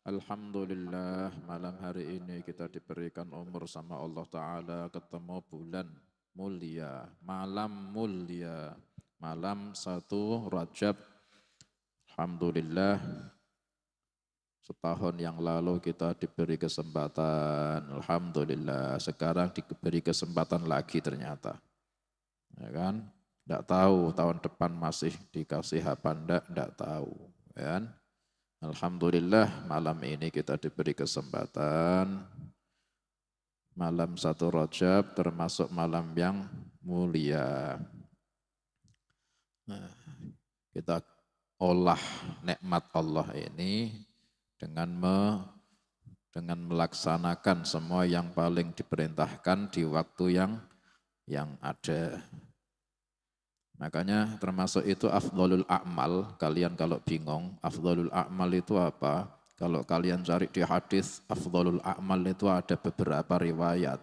Alhamdulillah, malam hari ini kita diberikan umur sama Allah Ta'ala ketemu bulan mulia, malam mulia, malam 1 Rajab. Alhamdulillah, setahun yang lalu kita diberi kesempatan. Alhamdulillah, sekarang diberi kesempatan lagi ternyata. Ya kan? Tidak tahu tahun depan masih dikasih apa enggak tahu. Ya kan? Alhamdulillah malam ini kita diberi kesempatan. Malam 1 Rajab termasuk malam yang mulia. Nah, kita olah nikmat Allah ini dengan melaksanakan semua yang paling diperintahkan di waktu yang ada. Makanya termasuk itu afdhalul a'mal. Kalian kalau bingung, afdhalul a'mal itu apa? Kalau kalian cari di hadis, afdhalul a'mal itu ada beberapa riwayat.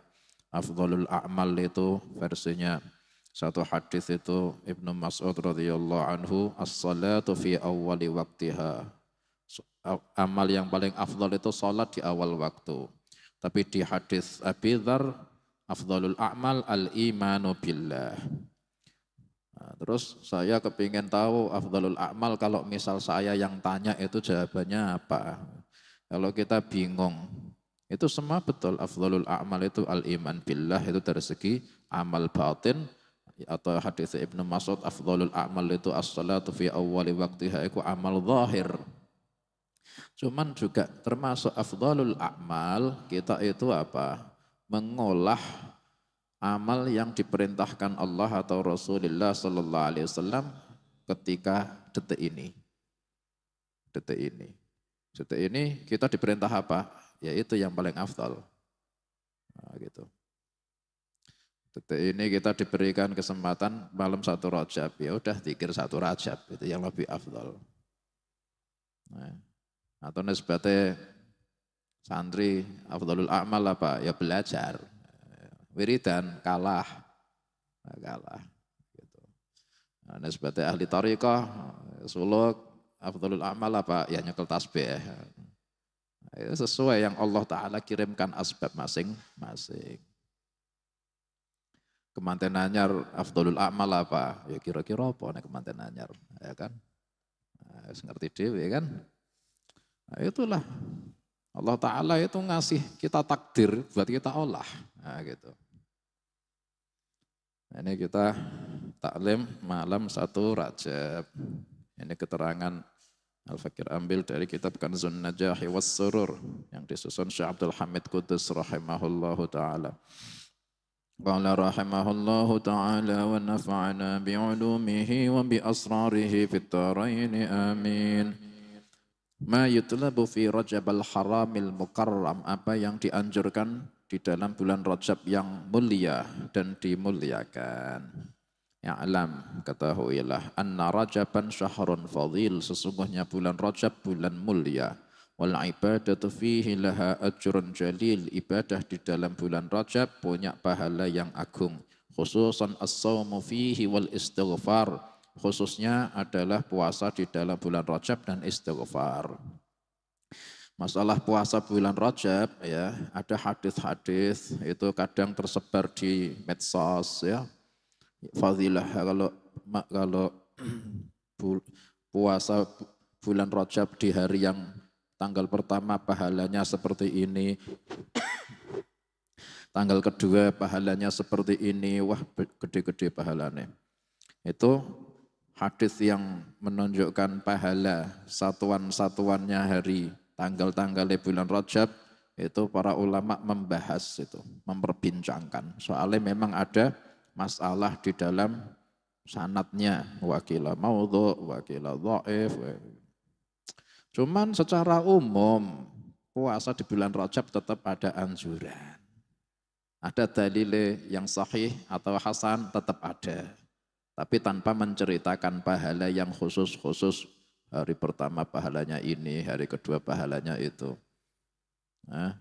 Afdhalul a'mal itu versinya satu hadis itu Ibnu Mas'ud radhiyallahu anhu, as-salatu fi awwali waqtiha. Amal yang paling afdhal itu salat di awal waktu. Tapi di hadis Abi Dzar, afdhalul a'mal al-imanu billah. Nah, terus saya kepingin tahu afdhalul a'mal, kalau misal saya yang tanya itu jawabannya apa. Kalau kita bingung, itu semua betul. Afdhalul a'mal itu al-iman billah, itu dari segi amal batin. Atau hadis Ibnu Mas'ud, afdhalul a'mal itu as-salatu fi awwali waqtiha, itu amal zahir. Cuman juga termasuk afdhalul a'mal, kita itu apa? Mengolah amal yang diperintahkan Allah atau Rasulullah Sallallahu Alaihi Wasallam ketika detik ini. Detik ini. Detik ini kita diperintah apa? Yaitu yang paling afdal. Nah, gitu. Detik ini kita diberikan kesempatan malam 1 Rajab. Ya udah zikir 1 Rajab, itu yang lebih afdal. Nah, atau nisbatnya santri afdalul a'mal apa? Ya belajar. Wiridan kalah. Gitu. Nah, sebagai ahli tariqah, suluk, afdhalul amal apa? Ya nyekel tasbih. Nah, itu sesuai yang Allah Ta'ala kirimkan asbab masing-masing. Kemanten anyar afdhalul amal apa? Ya kira-kira apa nih kemanten anyar, ya kan? Nah, ngerti dewe kan? Nah, itulah Allah Ta'ala itu ngasih kita takdir buat kita olah. Nah, gitu. Nah, ini kita taklim malam 1 Rajab. Ini keterangan Al-Fakir ambil dari kitab Kanzun Najahi was Surur yang disusun Syekh Abdul Hamid Qudus rahimahullahu taala. Qala rahimahullahu taala wa nafa'ana bi'ulumihi wa bi asrarihi fit dharain amin. Ma yutlabu fi Rajab al-haramil mukarram, apa yang dianjurkan di dalam bulan Rajab yang mulia dan dimuliakan. Ya'lam, ketahuilah, anna Rajaban syahrun fadil, sesungguhnya bulan Rajab bulan mulia. Wal ibadatu fihi laha ajrun jalil, ibadah di dalam bulan Rajab punya pahala yang agung. Khususan as-sawmu fihi wal istighfar, khususnya adalah puasa di dalam bulan Rajab dan istighfar. Masalah puasa bulan Rajab ya, ada hadis-hadis itu kadang tersebar di medsos ya. Fadilah kalau puasa bulan Rajab di hari yang tanggal pertama pahalanya seperti ini, tanggal kedua pahalanya seperti ini, wah gede-gede pahalanya. Itu hadis yang menunjukkan pahala satuan-satuannya hari tanggal-tanggal bulan Rajab, itu para ulama membahas itu, memperbincangkan. Soalnya memang ada masalah di dalam sanatnya, wakila maudhu, wakila dhaif. Cuman secara umum puasa di bulan Rajab tetap ada anjuran. Ada dalil yang sahih atau hasan tetap ada. Tapi tanpa menceritakan pahala yang khusus-khusus, hari pertama pahalanya ini, hari kedua pahalanya itu. Nah,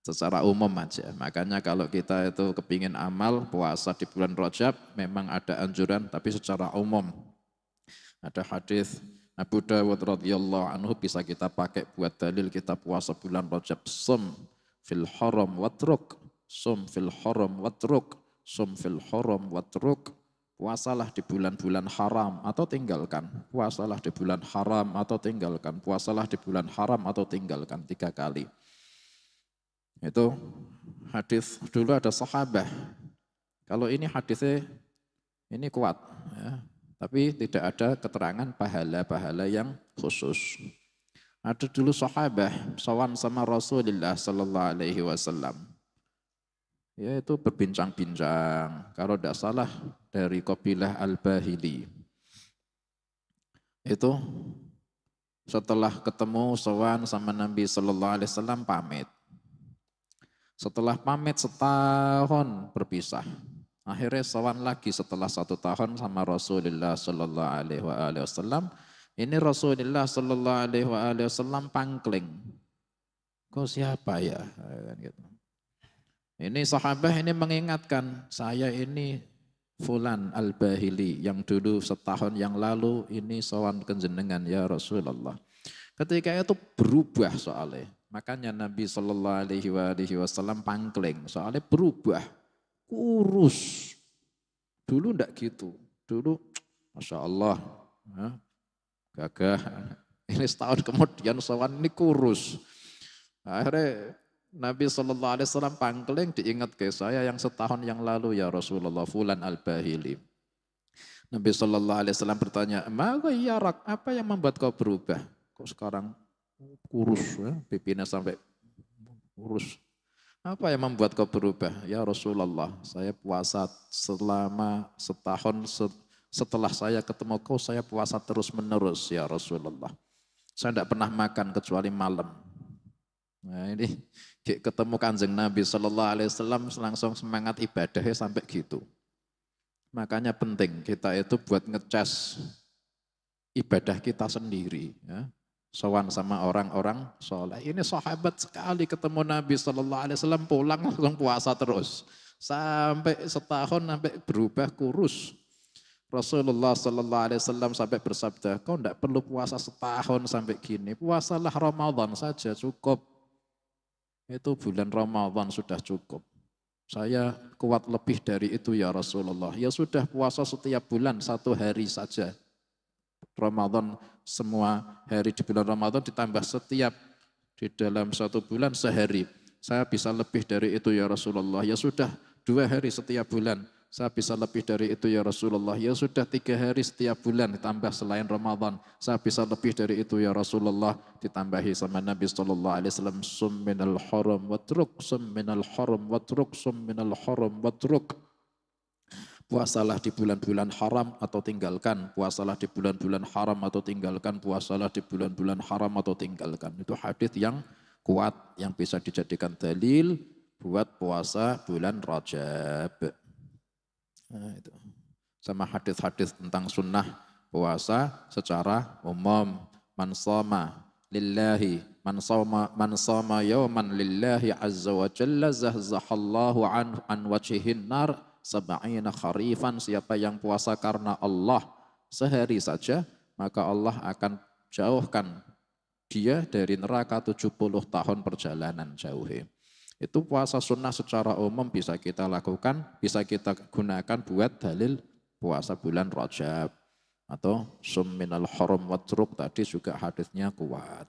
secara umum aja. Makanya kalau kita itu kepingin amal puasa di bulan Rajab, memang ada anjuran, tapi secara umum. Ada hadis Abu Dawud radhiyallahu anhu bisa kita pakai buat dalil kita puasa bulan Rajab. Sum fil haram watruk, sum fil haram watruk, sum fil haram watruk. Puasalah di bulan-bulan haram atau tinggalkan. Puasalah di bulan haram atau tinggalkan. Puasalah di bulan haram atau tinggalkan 3 kali. Itu hadis dulu ada sahabat. Kalau ini hadisnya ini kuat, ya. Tapi tidak ada keterangan pahala-pahala yang khusus. Ada dulu sahabat sowan sama Rasulullah Sallallahu Alaihi Wasallam. Yaitu berbincang-bincang. Kalau tidak salah dari kabilah Al-Bahili. Itu setelah ketemu sowan sama Nabi Sallallahu Alaihi Wasallam pamit. Setelah pamit setahun berpisah. Akhirnya sowan lagi setelah 1 tahun sama Rasulullah Sallallahu Alaihi Wasallam. Ini Rasulullah Sallallahu Alaihi Wasallam pangkling. Kau siapa ya? Ini sahabat ini mengingatkan, saya ini Fulan Al-Bahili yang dulu setahun yang lalu ini sowan kenjenengan ya Rasulullah. Ketika itu berubah soalnya. Makanya Nabi Sallallahu Alaihi Wasallam pangkling. Soalnya berubah. Kurus. Dulu enggak gitu. Dulu Masya Allah. Gagah. Ini setahun kemudian sowan ini kurus. Akhirnya Nabi Sallallahu Alaihi Wasallam pangkling diingat ke saya yang setahun yang lalu ya Rasulullah Fulan Al-Bahili. Nabi Sallallahu Alaihi Wasallam bertanya, apa yang membuat kau berubah? Kok sekarang kurus ya, pipinya sampai kurus. Apa yang membuat kau berubah? Ya Rasulullah, saya puasa selama setahun setelah saya ketemu kau, saya puasa terus menerus ya Rasulullah. Saya tidak pernah makan kecuali malam. Nah ini ketemu Kanjeng Nabi Sallallahu Alaihi Wasallam langsung semangat ibadahnya sampai gitu. Makanya penting kita itu buat ngecas ibadah kita sendiri. Ya. Sowan sama orang-orang soleh. Ini sahabat sekali ketemu Nabi Sallallahu Alaihi Wasallam pulang langsung puasa terus. Sampai setahun sampai berubah kurus. Rasulullah Sallallahu Alaihi Wasallam sampai bersabda, kau tidak perlu puasa setahun sampai gini. Puasalah Ramadan saja cukup. Itu bulan Ramadan sudah cukup. Saya kuat lebih dari itu ya Rasulullah. Ya sudah puasa setiap bulan 1 hari saja. Ramadan semua hari di bulan Ramadan ditambah setiap di dalam 1 bulan sehari. Saya bisa lebih dari itu ya Rasulullah. Ya sudah 2 hari setiap bulan. Saya bisa lebih dari itu ya Rasulullah. Ya sudah 3 hari setiap bulan ditambah selain Ramadan. Saya bisa lebih dari itu ya Rasulullah. Ditambahi sama Nabi Sallallahu Alaihi Wasallam. Sum minal haram watruk, sum minal haram watruk, sum minal haram watruk. Puasalah di bulan-bulan haram atau tinggalkan. Puasalah di bulan-bulan haram atau tinggalkan. Puasalah di bulan-bulan haram atau tinggalkan. Itu hadis yang kuat yang bisa dijadikan dalil buat puasa bulan Rajab. Nah, itu. Sama hadis-hadis tentang sunnah puasa secara umum. Man shoma lillahi, man shoma yawman lillahi azza wa jalla zahzahallahu an wajhihin nar sab'ina kharifan. Siapa yang puasa karena Allah sehari saja, maka Allah akan jauhkan dia dari neraka 70 tahun perjalanan jauhnya. Itu puasa sunnah secara umum bisa kita lakukan, bisa kita gunakan buat dalil puasa bulan Rajab. Atau sum minal haram watruk tadi juga hadisnya kuat.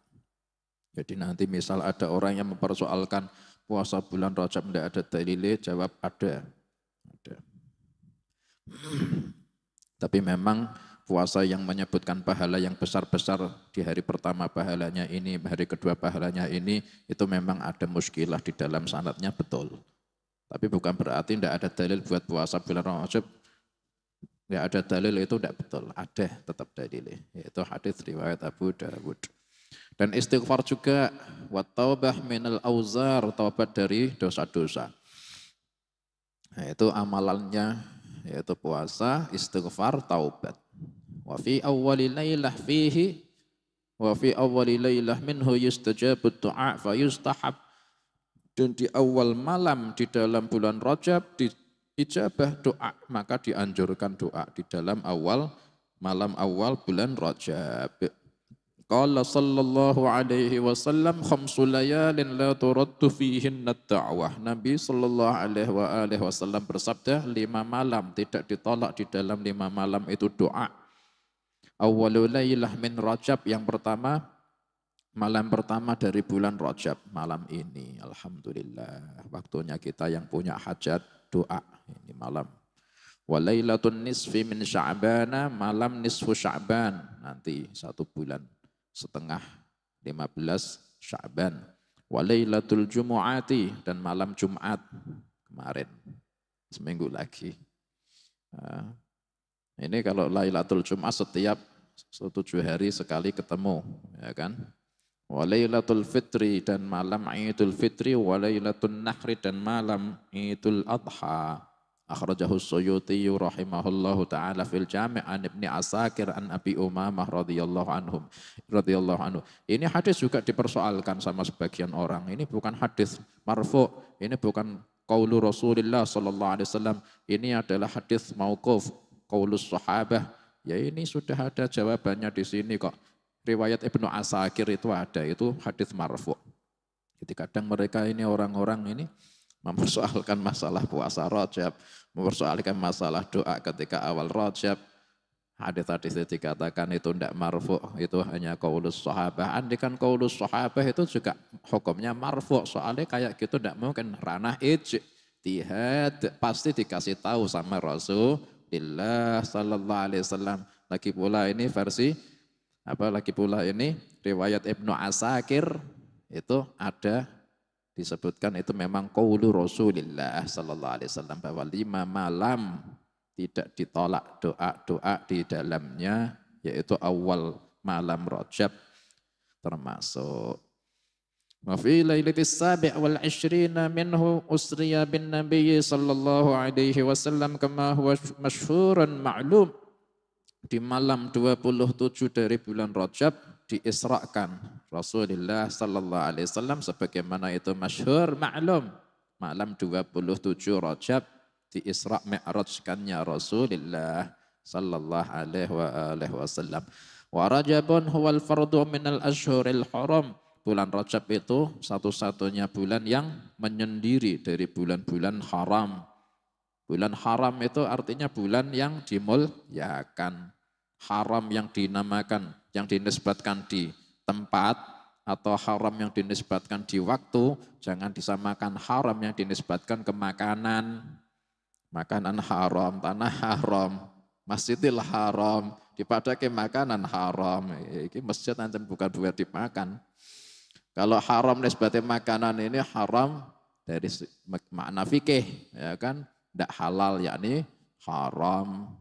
Jadi nanti misal ada orang yang mempersoalkan puasa bulan Rajab tidak ada dalilnya, jawab ada. Tapi memang puasa yang menyebutkan pahala yang besar-besar di hari pertama pahalanya ini, hari kedua pahalanya ini, itu memang ada muskilah di dalam sanadnya betul. Tapi bukan berarti tidak ada dalil buat puasa bulan Rajab. Tidak ada dalil itu tidak betul. Ada tetap dalilnya. Yaitu hadis riwayat Abu Dawud. Dan istighfar juga. Wa taubah minal auzar. Taubat dari dosa-dosa. Nah, itu amalannya. Yaitu puasa, istighfar, taubat. Wa fi awwali lailah fihi wa fi awwali lailah minhu yustajabu du'a fa yustahab. Dan di awal malam di dalam bulan Rajab di ijabah doa, maka dianjurkan doa di dalam awal malam awal bulan Rajab. Qala sallallahu alaihi wasallam khamsu layalin la turaddu fihinna da'wah. Nabi sallallahu alaihi wasallam bersabda 5 malam tidak ditolak di dalam 5 malam itu doa. Awwalul lailah min Rajab, yang pertama malam pertama dari bulan Rajab, malam ini. Alhamdulillah, waktunya kita yang punya hajat doa ini malam. Wa lailatun nisfi min Sya'bana, malam nisfu Sya'ban, nanti 1 bulan setengah 15 Sya'ban. Wa lailatul jumu'ati, dan malam Jumat kemarin, seminggu lagi. Nah, ini kalau Lailatul Jumat setiap 7 hari sekali ketemu, ya kan? Wa lailatul fitri, dan malam Idul Fitri. Wa lailatul nahri, dan malam Idul Adha. Akhrajahu Suyuti rahimahullahu taala fil Jami' an Ibni Asakir an Abi Umamah radhiyallahu anhu. Ini hadis juga dipersoalkan sama sebagian orang. Ini bukan hadis marfu, ini bukan qaulu Rasulullah sallallahu alaihi wasallam. Ini adalah hadis mauquf, qaulus sahabah. Ya ini sudah ada jawabannya di sini kok. Riwayat Ibnu Asakir itu ada, itu hadis marfu. Jadi kadang mereka ini orang-orang ini mempersoalkan masalah puasa Rajab, mempersoalkan masalah doa ketika awal Rajab. Hadis-hadis itu dikatakan itu tidak marfu, itu hanya qaulus sahabah. Andikan qaulus sahabah itu juga hukumnya marfu, soalnya kayak gitu tidak mungkin ranah ijtihad, pasti dikasih tahu sama Rasulullah sallallahu alaihi wasallam. Lagi pula ini versi lagi pula ini riwayat Ibnu Asakir itu ada disebutkan itu memang qaulu Rasulillah sallallahu alaihi wasallam, bahwa 5 malam tidak ditolak doa-doa di dalamnya, yaitu awal malam Rajab termasuk. Wa fi lailatis sabi' wal 'ishrina minhu usriya bin nabiy sallallahu alaihi wasallam kama huwa masyhurun ma'lum. Di malam 27 dari bulan Rajab diisrakan Rasulullah sallallahu alaihi wasallam, sebagaimana itu masyhur maklum. Malam 27 Rajab diisra mi'rajkannya Rasulullah sallallahu alaihi wasallam. Wa Rajabun huwal fardu minal ashhuril haram. Bulan Rajab itu satu-satunya bulan yang menyendiri dari bulan-bulan haram. Bulan haram itu artinya bulan yang dimuliakan. Haram yang dinamakan, yang dinisbatkan di tempat, atau haram yang dinisbatkan di waktu, jangan disamakan haram yang dinisbatkan ke makanan. Makanan haram, tanah haram, masjidil haram, dipadake makanan haram. Ini masjid ancam bukan buat dimakan. Kalau haram nisbatnya makanan ini haram dari makna fikih, ya kan? Tidak halal, yakni haram,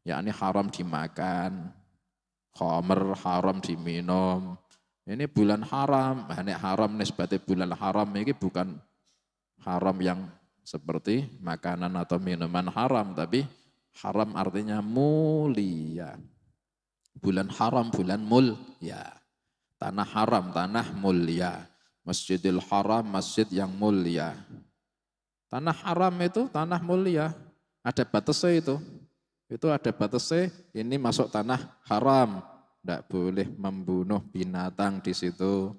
yakni haram dimakan, khamr haram diminum. Ini bulan haram, ini haram nisbatnya bulan haram ini bukan haram yang seperti makanan atau minuman haram, tapi haram artinya mulia. Bulan haram, bulan mulia. Tanah haram, tanah mulia. Masjidil Haram, masjid yang mulia. Tanah haram itu tanah mulia, ada batasnya itu. Itu ada batasnya, ini masuk tanah haram. Tidak boleh membunuh binatang di situ.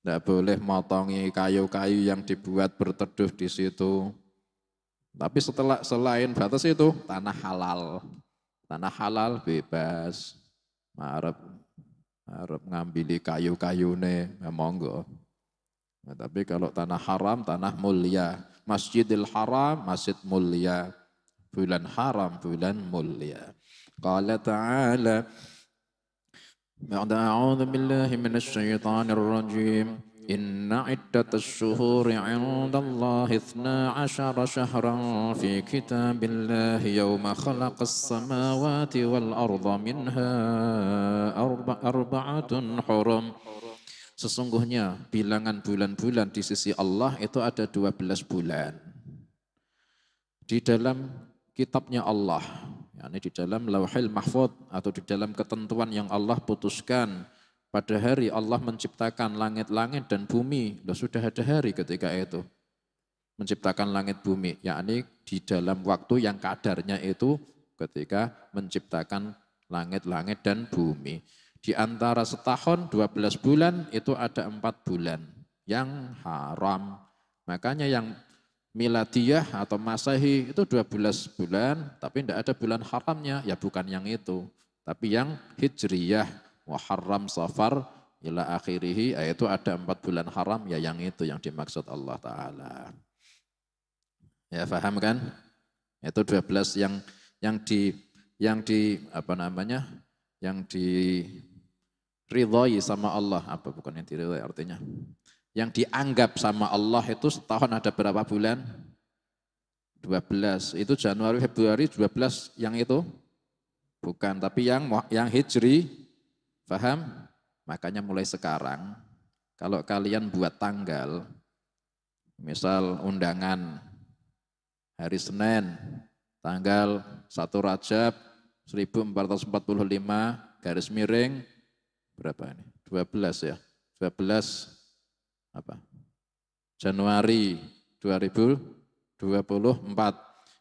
Tidak boleh motongi kayu-kayu yang dibuat berteduh di situ. Tapi selain batas itu, tanah halal. Tanah halal bebas. Arep ngambili kayu-kayune, ya monggo. Nah, tapi kalau tanah haram, tanah mulia. Masjidil Haram, masjid mulia. Bulan haram, bulan mulia. Qala ta'ala, a'udzu billahi minasy syaithanir rajim. Inna iddatash syuhuri 'indallahi 12 syahran fi kitabillahi yawma khalaqas samawati wal arda minha arba'atun hurum. Sesungguhnya bilangan bulan-bulan di sisi Allah itu ada 12 bulan. Di dalam kitabnya Allah, yakni di dalam Lauhil Mahfuz atau di dalam ketentuan yang Allah putuskan. Pada hari Allah menciptakan langit-langit dan bumi. Sudah ada hari ketika itu. Menciptakan langit bumi. Yakni di dalam waktu yang kadarnya itu ketika menciptakan langit-langit dan bumi. Di antara setahun 12 bulan itu ada 4 bulan yang haram. Makanya yang miladiyah atau masehi itu 12 bulan, tapi tidak ada bulan haramnya, ya bukan yang itu. Tapi yang hijriyah, Muharram, Safar, ila akhirihi, itu ada 4 bulan haram, ya yang itu yang dimaksud Allah Ta'ala. Ya paham kan? Itu 12 yang di apa namanya? Yang diridhoi sama Allah, apa bukan yang diridhoi artinya? Yang dianggap sama Allah itu setahun ada berapa bulan? 12. Itu Januari, Februari 12 yang itu? Bukan, tapi yang hijri, paham? Makanya mulai sekarang, kalau kalian buat tanggal, misal undangan hari Senin, tanggal 1 Rajab 1445, garis miring, berapa ini? 12 ya, 12 apa? Januari 2024,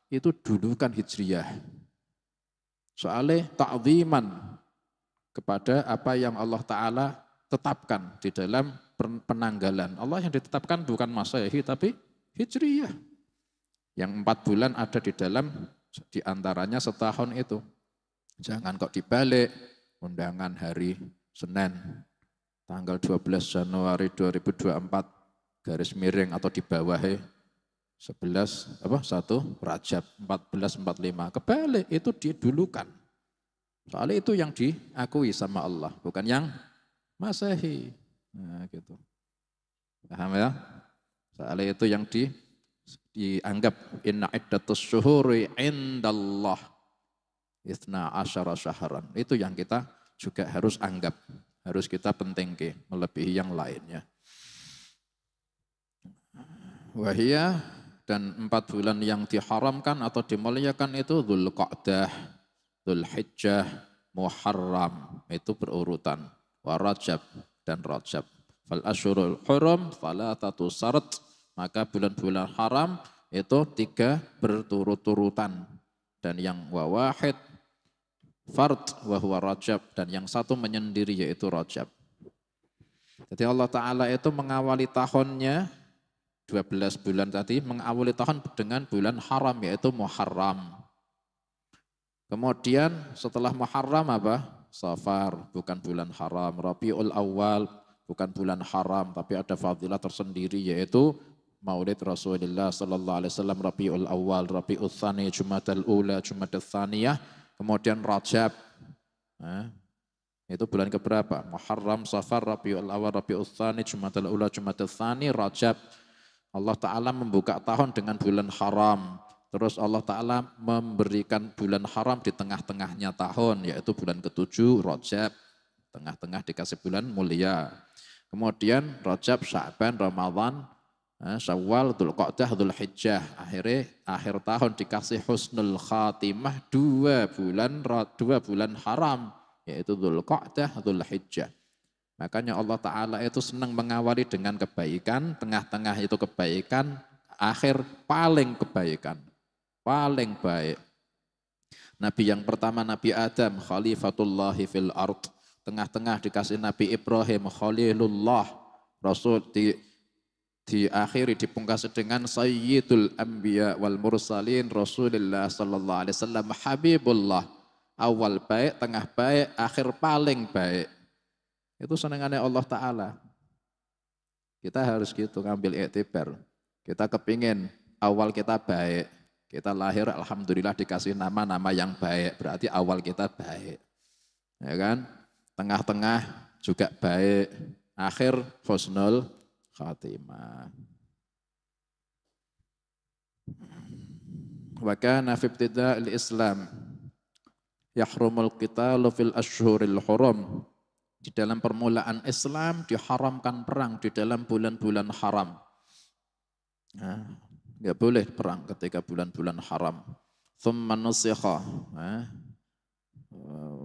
itu dulu kan hijriyah. Soalnya ta'ziman kepada apa yang Allah Ta'ala tetapkan di dalam penanggalan. Allah yang ditetapkan bukan masehi tapi hijriyah. Yang 4 bulan ada di dalam, di antaranya setahun itu. Jangan kok dibalik, undangan hari Senin, tanggal 12 Januari 2024, garis miring atau di bawahnya 1 Rajab 1445. Kebalik, itu didulukan. Soalnya itu yang diakui sama Allah, bukan yang masehi. Nah, gitu. Paham ya? Soalnya itu yang dianggap inna iddatus syuhuri indallah 12 syahran. Itu yang kita juga harus anggap, harus kita pentingke melebihi yang lainnya. Wahia, dan 4 bulan yang diharamkan atau dimuliakan itu Dzulqa'dah, Dzulhijjah, Muharram, itu berurutan. Wa Rajab dan Rajab. Fal asyhurul hurum thalathatu syarat, maka bulan-bulan haram itu 3 berturut-turutan. Dan yang wahid fard wa huwa Rajab, dan yang 1 menyendiri yaitu Rajab. Jadi Allah Ta'ala itu mengawali tahunnya 12 bulan tadi, mengawali tahun dengan bulan haram yaitu Muharram. Kemudian setelah Muharram apa? Safar, bukan bulan haram. Rabiul Awal, bukan bulan haram, tapi ada fadilah tersendiri yaitu Maulid Rasulullah sallallahu alaihi wasallam, Rabiul Awal, Rabiul Tsani, Jumadal Ula, Jumadal Tsaniyah, kemudian Rajab. Itu bulan keberapa? Muharram, Safar, Rabiul Awal, Rabiul Tsani, Jumadal Ula, Jumadal Tsani, Rajab. Allah Ta'ala membuka tahun dengan bulan haram. Terus Allah Ta'ala memberikan bulan haram di tengah-tengahnya tahun, yaitu bulan ke-7, Rajab. Tengah-tengah dikasih bulan mulia. Kemudian Rajab, Sya'ban, Ramadan, Syawal, Dzulqa'dah, Dzulhijjah. Akhirnya akhir tahun dikasih husnul khatimah 2 bulan haram, yaitu Dzulqa'dah, Dzulhijjah. Makanya Allah Ta'ala itu senang mengawali dengan kebaikan, tengah-tengah itu kebaikan, akhir paling kebaikan, paling baik. Nabi yang pertama Nabi Adam, Khalifatullahi fil ard. Tengah-tengah dikasih Nabi Ibrahim, Khalilullah. Rasul diakhiri, dipungkasi dengan Sayyidul Anbiya wal Mursalin, Rasulullah sallallahu alaihi wasallam, Habibullah. Awal baik, tengah baik, akhir paling baik. Itu senangannya Allah Ta'ala. Kita harus gitu ngambil iktibar. Kita kepingin awal kita baik. Kita lahir alhamdulillah dikasih nama-nama yang baik. Berarti awal kita baik. Ya kan? Tengah-tengah juga baik. Akhir husnul khatimah. Wa kana fi ibtida'il Islam yahrumul qitalu fil ashhuril hurum. Di dalam permulaan Islam diharamkan perang di dalam bulan-bulan haram. Enggak boleh perang ketika bulan-bulan haram. Tsumma nusikha.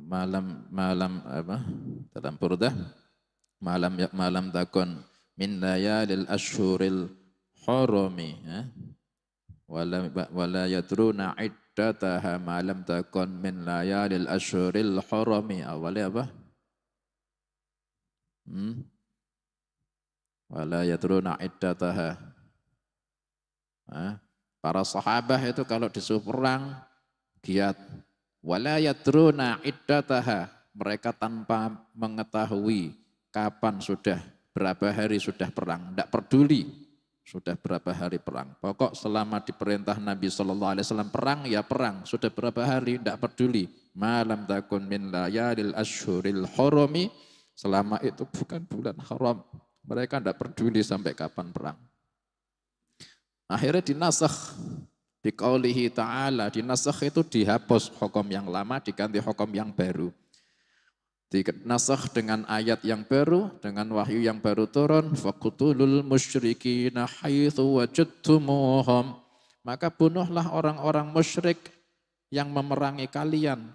Malam apa? Dalam Burdah, malam takun min layalil ashhuril hurumi. Wala yadruna iddataha ma lam takun min layalil asyhuril hurami. Awalnya apa? Wala yadruna iddataha. Para sahabat itu kalau disuruh perang giat. Wala yadruna iddataha. Mereka tanpa mengetahui kapan sudah, berapa hari sudah perang. Tidak peduli sudah berapa hari perang. Pokok selama diperintah Nabi SAW perang, ya perang. Sudah berapa hari, tidak peduli. Malam takun min layalil asyhuril hurami. Selama itu bukan bulan haram. Mereka tidak peduli sampai kapan perang. Akhirnya dinasakh. Biqaulihi ta'ala. Dinasakh itu dihapus hukum yang lama, diganti hukum yang baru. Dinasakh dengan ayat yang baru, dengan wahyu yang baru turun. Faqtulul musyrikina haitsu wajadtumuhum. Maka bunuhlah orang-orang musyrik yang memerangi kalian.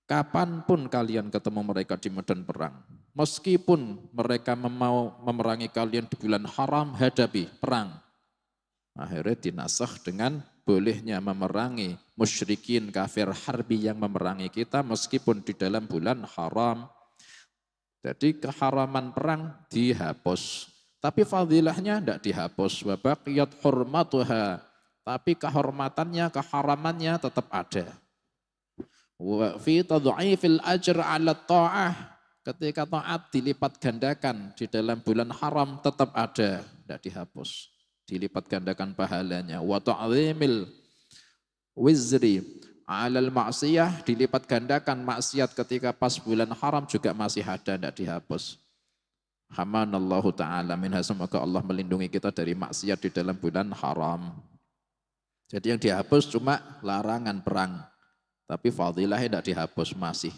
Kapanpun kalian ketemu mereka di medan perang. Meskipun mereka mau memerangi kalian di bulan haram, hadapi perang. Akhirnya dinasakh dengan bolehnya memerangi musyrikin kafir harbi yang memerangi kita meskipun di dalam bulan haram. Jadi keharaman perang dihapus. Tapi fadilahnya tidak dihapus. Wa baqiyat hurmatuha. Tapi kehormatannya, keharamannya tetap ada. Wa fi tad'ifil ajr 'ala ta'ah. Ketika taat dilipat gandakan di dalam bulan haram tetap ada, tidak dihapus. Dilipat gandakan pahalanya. Wa ta'zimil wizri 'alal ma'siyah, dilipat gandakan maksiat ketika pas bulan haram juga masih ada, tidak dihapus. Hamanallahu ta'ala minha, semoga Allah melindungi kita dari maksiat di dalam bulan haram. Jadi yang dihapus cuma larangan perang. Tapi fadilahnya tidak dihapus masih.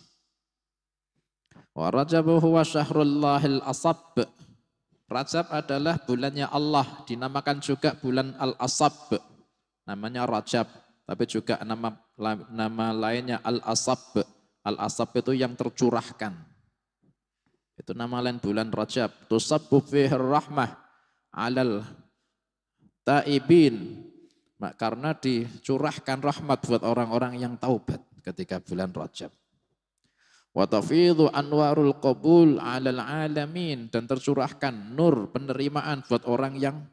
Wa Rajab huwa syahrullahil asab. Rajab adalah bulannya Allah, dinamakan juga bulan Al-Asab. Namanya Rajab, tapi juga nama lainnya Al-Asab. Al-Asab itu yang tercurahkan. Itu nama lain bulan Rajab. Tusabbu fihi rahmah 'alal taibin. Karena dicurahkan rahmat buat orang-orang yang taubat ketika bulan Rajab. Wa tafidhu anwarul qabul 'alal alamin, dan tercurahkan nur penerimaan buat orang yang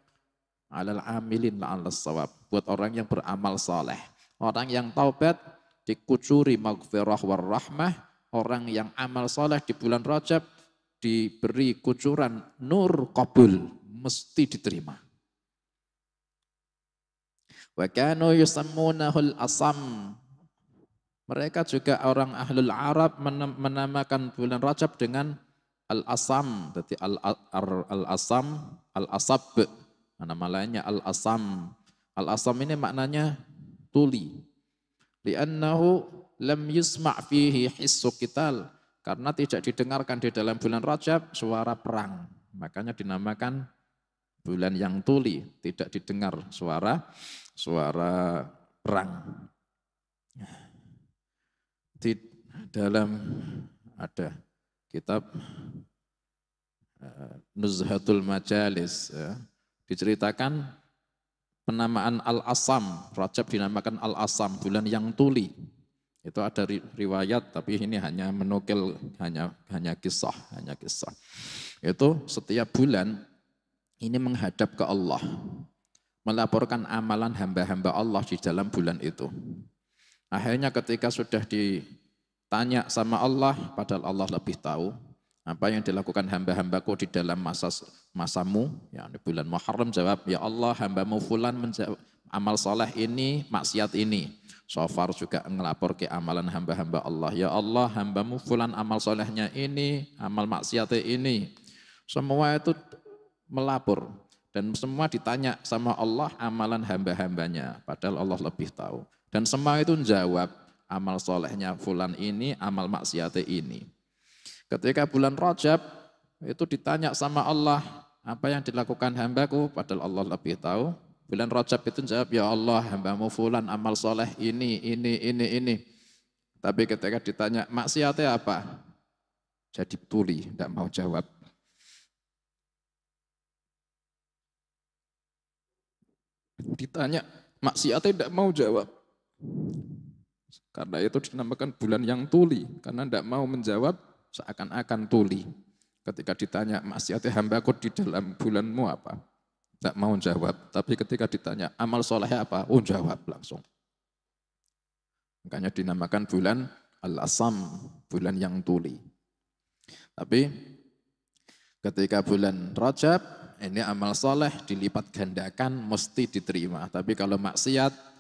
'alal amilin 'alas shawab, buat orang yang beramal saleh. Orang yang taubat dikucuri maghfirah war rahmah, orang yang amal saleh di bulan Rajab diberi kucuran nur qabul, mesti diterima. Wa kanu yusammunahul asam. Mereka juga orang ahlul Arab menamakan bulan Rajab dengan Al-Asam. Jadi Al-Asam, Al-Asab. Nama lainnya Al-Asam. Al-Asam ini maknanya tuli. Li'annahu lam yusma' fihi hissu qital. Karena tidak didengarkan di dalam bulan Rajab suara perang. Makanya dinamakan bulan yang tuli. Tidak didengar suara perang. Di dalam ada kitab Nuzhatul Majalis, ya, diceritakan penamaan Al-Asam. Rajab dinamakan Al-Asam, bulan yang tuli. Itu ada riwayat, tapi ini hanya menukil, hanya kisah. Itu setiap bulan ini menghadap ke Allah, melaporkan amalan hamba-hamba Allah di dalam bulan itu. Akhirnya ketika sudah ditanya sama Allah, padahal Allah lebih tahu apa yang dilakukan hamba-hambaku di dalam masamu, ya di bulan Muharram, jawab, ya Allah, hambamu fulan amal soleh ini, maksiat ini. Sofar juga ngelapor ke amalan hamba-hamba Allah. Ya Allah, hambamu fulan amal solehnya ini, amal maksiatnya ini. Semua itu melapor. Dan semua ditanya sama Allah amalan hamba-hambanya. Padahal Allah lebih tahu. Dan semua itu menjawab amal solehnya fulan ini, amal maksiatnya ini. Ketika bulan Rajab itu ditanya sama Allah, apa yang dilakukan hambaku, padahal Allah lebih tahu. Bulan Rajab itu jawab, ya Allah, hambamu fulan amal soleh ini. Tapi ketika ditanya maksiatnya apa, jadi tuli, tidak mau jawab. Ditanya maksiatnya tidak mau jawab. Karena itu dinamakan bulan yang tuli, karena tidak mau menjawab seakan-akan tuli. Ketika ditanya maksiat hambaku di dalam bulanmu apa? Tidak mau jawab, tapi ketika ditanya amal soleh apa? Oh jawab langsung. Makanya dinamakan bulan Al-Asam, bulan yang tuli. Tapi ketika bulan Rajab, ini amal soleh dilipat gandakan mesti diterima. Tapi kalau maksiat,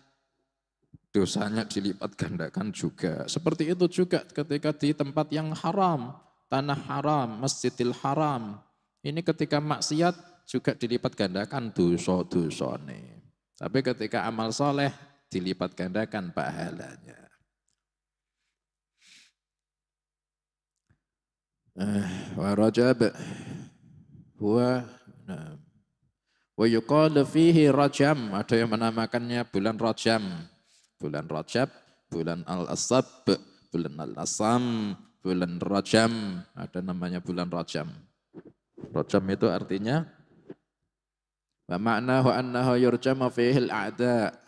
dosanya dilipat gandakan juga. Seperti itu juga ketika di tempat yang haram, tanah haram, masjidil haram. Ini ketika maksiat juga dilipat gandakan dosa-dosane. Tapi ketika amal soleh dilipat gandakan pahalanya. Wa Rajab huwa wa yuqalu fihi rajam, ada yang menamakannya bulan Rajam. Bulan Rajab, bulan Al-Asab, bulan Al-Asam, bulan Rajam, ada namanya bulan Rajam. Rajam itu artinya wa ma'nahu annahu yurjamu fihi al-a'da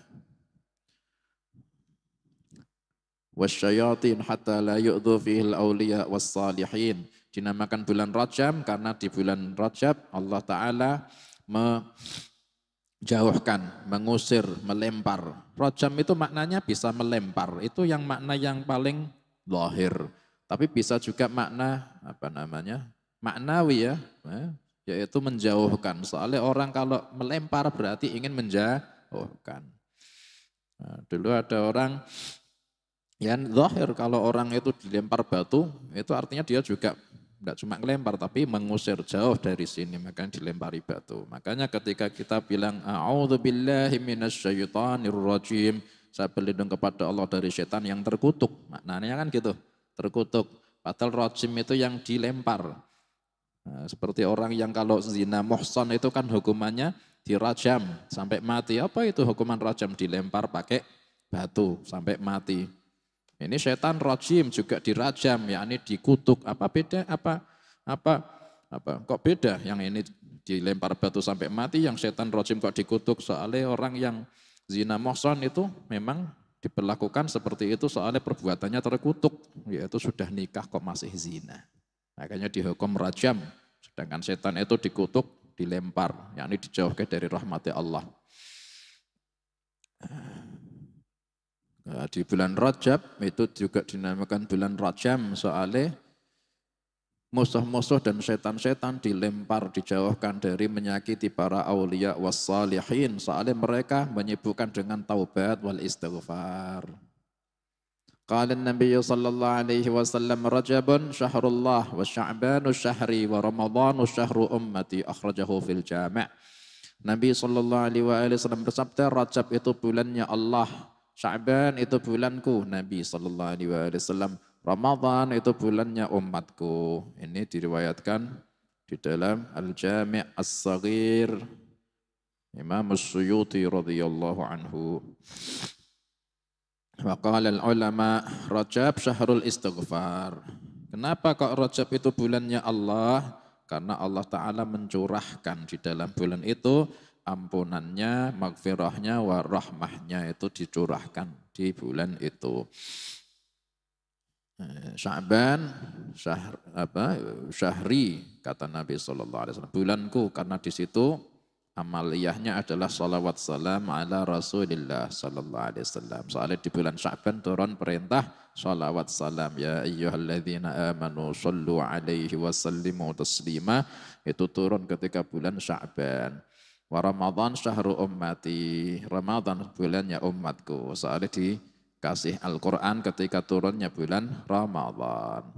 wasyayatin hatta la yu'dhu fihi al-awliya was-salihin. Dinamakan bulan Rajam karena di bulan Rajab Allah Ta'ala menjauhkan, mengusir, melempar. Rajam itu maknanya bisa melempar, itu yang makna yang paling zahir. Tapi bisa juga makna maknawi ya, yaitu menjauhkan. Soalnya orang kalau melempar berarti ingin menjauhkan. Nah, dulu ada orang yang zahir, kalau orang itu dilempar batu, itu artinya dia juga tidak cuma ngelempar tapi mengusir jauh dari sini, makanya dilempari batu. Makanya ketika kita bilang a'udzubillahi minasyaitonirrajim, saya berlindung kepada Allah dari setan yang terkutuk. Maknanya kan gitu, terkutuk. Padahal rajim itu yang dilempar. Nah, seperti orang yang kalau zina muhsan itu kan hukumannya dirajam sampai mati. Apa itu hukuman rajam? Dilempar pakai batu sampai mati. Ini setan rajim juga dirajam, yakni dikutuk. Apa beda? Apa? Kok beda? Yang ini dilempar batu sampai mati, yang setan rajim kok dikutuk? Soalnya orang yang zina muhsan itu memang diperlakukan seperti itu, soalnya perbuatannya terkutuk, yaitu sudah nikah kok masih zina. Makanya dihukum rajam. Sedangkan setan itu dikutuk, dilempar, yakni dijauhkan dari rahmat Allah. Nah, di bulan Rajab itu juga dinamakan bulan Rajam, soalnya musuh-musuh dan setan-setan dilempar, dijauhkan dari menyakiti para aulia wassalihin, soalnya mereka menyibukkan dengan taubat wal istighfar. Qala Nabi sallallahu alaihi wasallam Rajabun syahrullah wa sya'banu syahri wa ramadhanu syahru ummati, akhrajahu fil jami'. Nabi sallallahu alaihi wasallam bersabda, Rajab itu bulannya Allah, Sya'ban itu bulanku, Nabi sallallahu alaihi wasallam. Ramadan itu bulannya umatku. Ini diriwayatkan di dalam Al-Jami' As-Saghir Imam As-Suyuti radhiyallahu anhu. Wa qala al-ulama Rajab syahrul istighfar. Kenapa kok Rajab itu bulannya Allah? Karena Allah Ta'ala mencurahkan di dalam bulan itu ampunannya, magfirahnya, warahmahnya itu dicurahkan di bulan itu. Sya'ban, syahri, kata Nabi SAW, bulanku, karena di situ amaliyahnya adalah salawat salam ala Rasulillah SAW. Soalnya di bulan Sya'ban turun perintah salawat salam, ya ayyuhalladzina amanu sallu alaihi wasallimu taslima, itu turun ketika bulan Sya'ban. Wa Ramadan syahru ummati, Ramadan bulannya umatku. Soalnya dikasih Al-Quran ketika turunnya bulan Ramadan.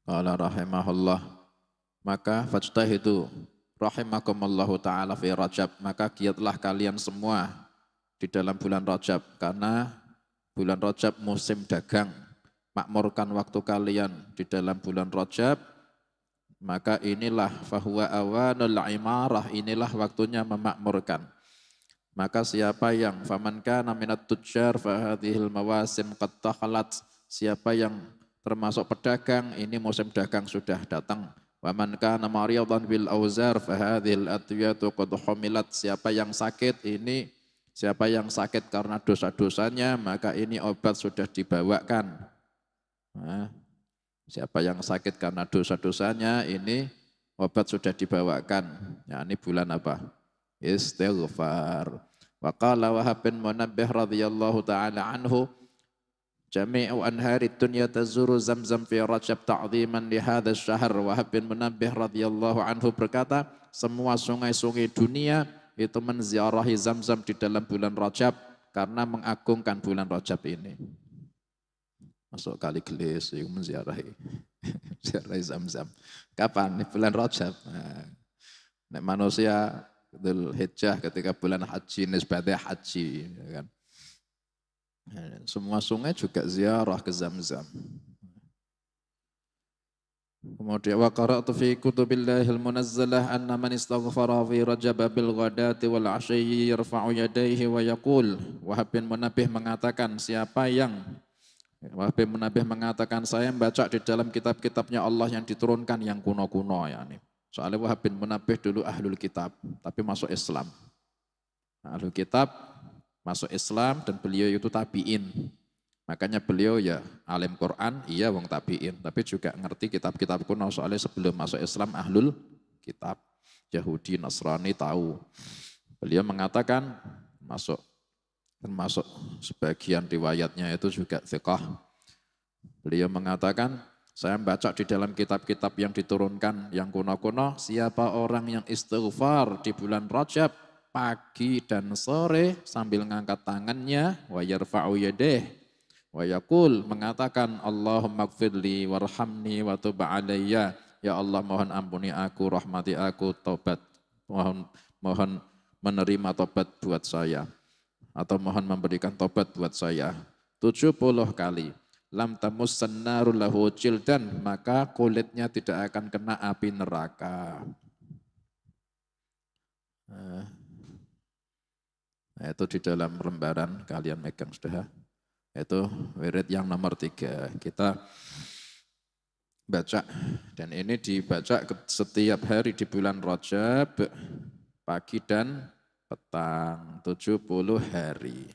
Qala rahimahullah, maka fajtahidu rahimakumullahu ta'ala fi Rajab, maka giatlah kalian semua di dalam bulan Rajab, karena bulan Rajab musim dagang. Makmurkan waktu kalian di dalam bulan Rajab, maka inilah fahuwa awanul imarah, inilah waktunya memakmurkan. Maka siapa yang faman kana minat tujjar fahadhil mawasim qad takhalat, siapa yang termasuk pedagang, ini musim dagang sudah datang, Wa man kana maridan bil auzar fa hadhil adwiyatu qad humilat. Siapa yang sakit karena dosa-dosanya, maka ini obat sudah dibawakan. Nah, siapa yang sakit karena dosa-dosanya, ini obat sudah dibawakan. Ya, ini bulan apa? Istighfar. Wa qala Wahab bin Munabbih radhiyallahu taala anhu, jami'u anharid dunya tazuru Zamzam fi Rajab ta'dhiman li hadzal syahr. Wahab bin Munabbih radhiyallahu anhu berkata, semua sungai-sungai dunia itu menziarahi Zamzam di dalam bulan Rajab karena mengagungkan bulan Rajab ini. Masuk kali gelis itu menziarahi ziarahi Zamzam. Kapan? Di bulan Rajab. Nah, manusia Dzul Hijjah ketika bulan haji, nisbatnya haji, ya kan? Semua sungai juga ziarah ke Zamzam. Kemudian wa qara'tu fi kutubillahil munazzalah anna man istaghfara fi Rajab bil ghadati wal 'ashyi yarfa'u yadayhi wa yaqul. Wahab bin Munabbih mengatakan, saya membaca di dalam kitab-kitabnya Allah yang diturunkan yang kuno-kuno, yani. Soalnya Wahab bin Munabbih dulu ahlul kitab, tapi masuk Islam. Ahlul kitab masuk Islam dan beliau itu tabi'in. Makanya beliau ya alim Quran, iya wong tabi'in, tapi juga ngerti kitab-kitab kuno, soalnya sebelum masuk Islam ahlul kitab. Yahudi, Nasrani tahu. Beliau mengatakan termasuk sebagian riwayatnya itu juga thiqah. Beliau mengatakan, saya membaca di dalam kitab-kitab yang diturunkan yang kuno-kuno, siapa orang yang istighfar di bulan Rajab pagi dan sore sambil ngangkat tangannya, wa yarfa'u yadayh, wa yaqul, mengatakan Allahumma gfirli warhamni wa tub alayya, ya Allah mohon ampuni aku, rahmati aku, taubat, mohon menerima taubat buat saya, atau mohon memberikan taubat buat saya 70 kali. Lam tamussan naru lahu jildan, maka kulitnya tidak akan kena api neraka. Nah, itu di dalam lembaran kalian megang sudah. Itu wirid yang nomor 3 kita baca, dan ini dibaca setiap hari di bulan Rajab pagi dan petang 70 hari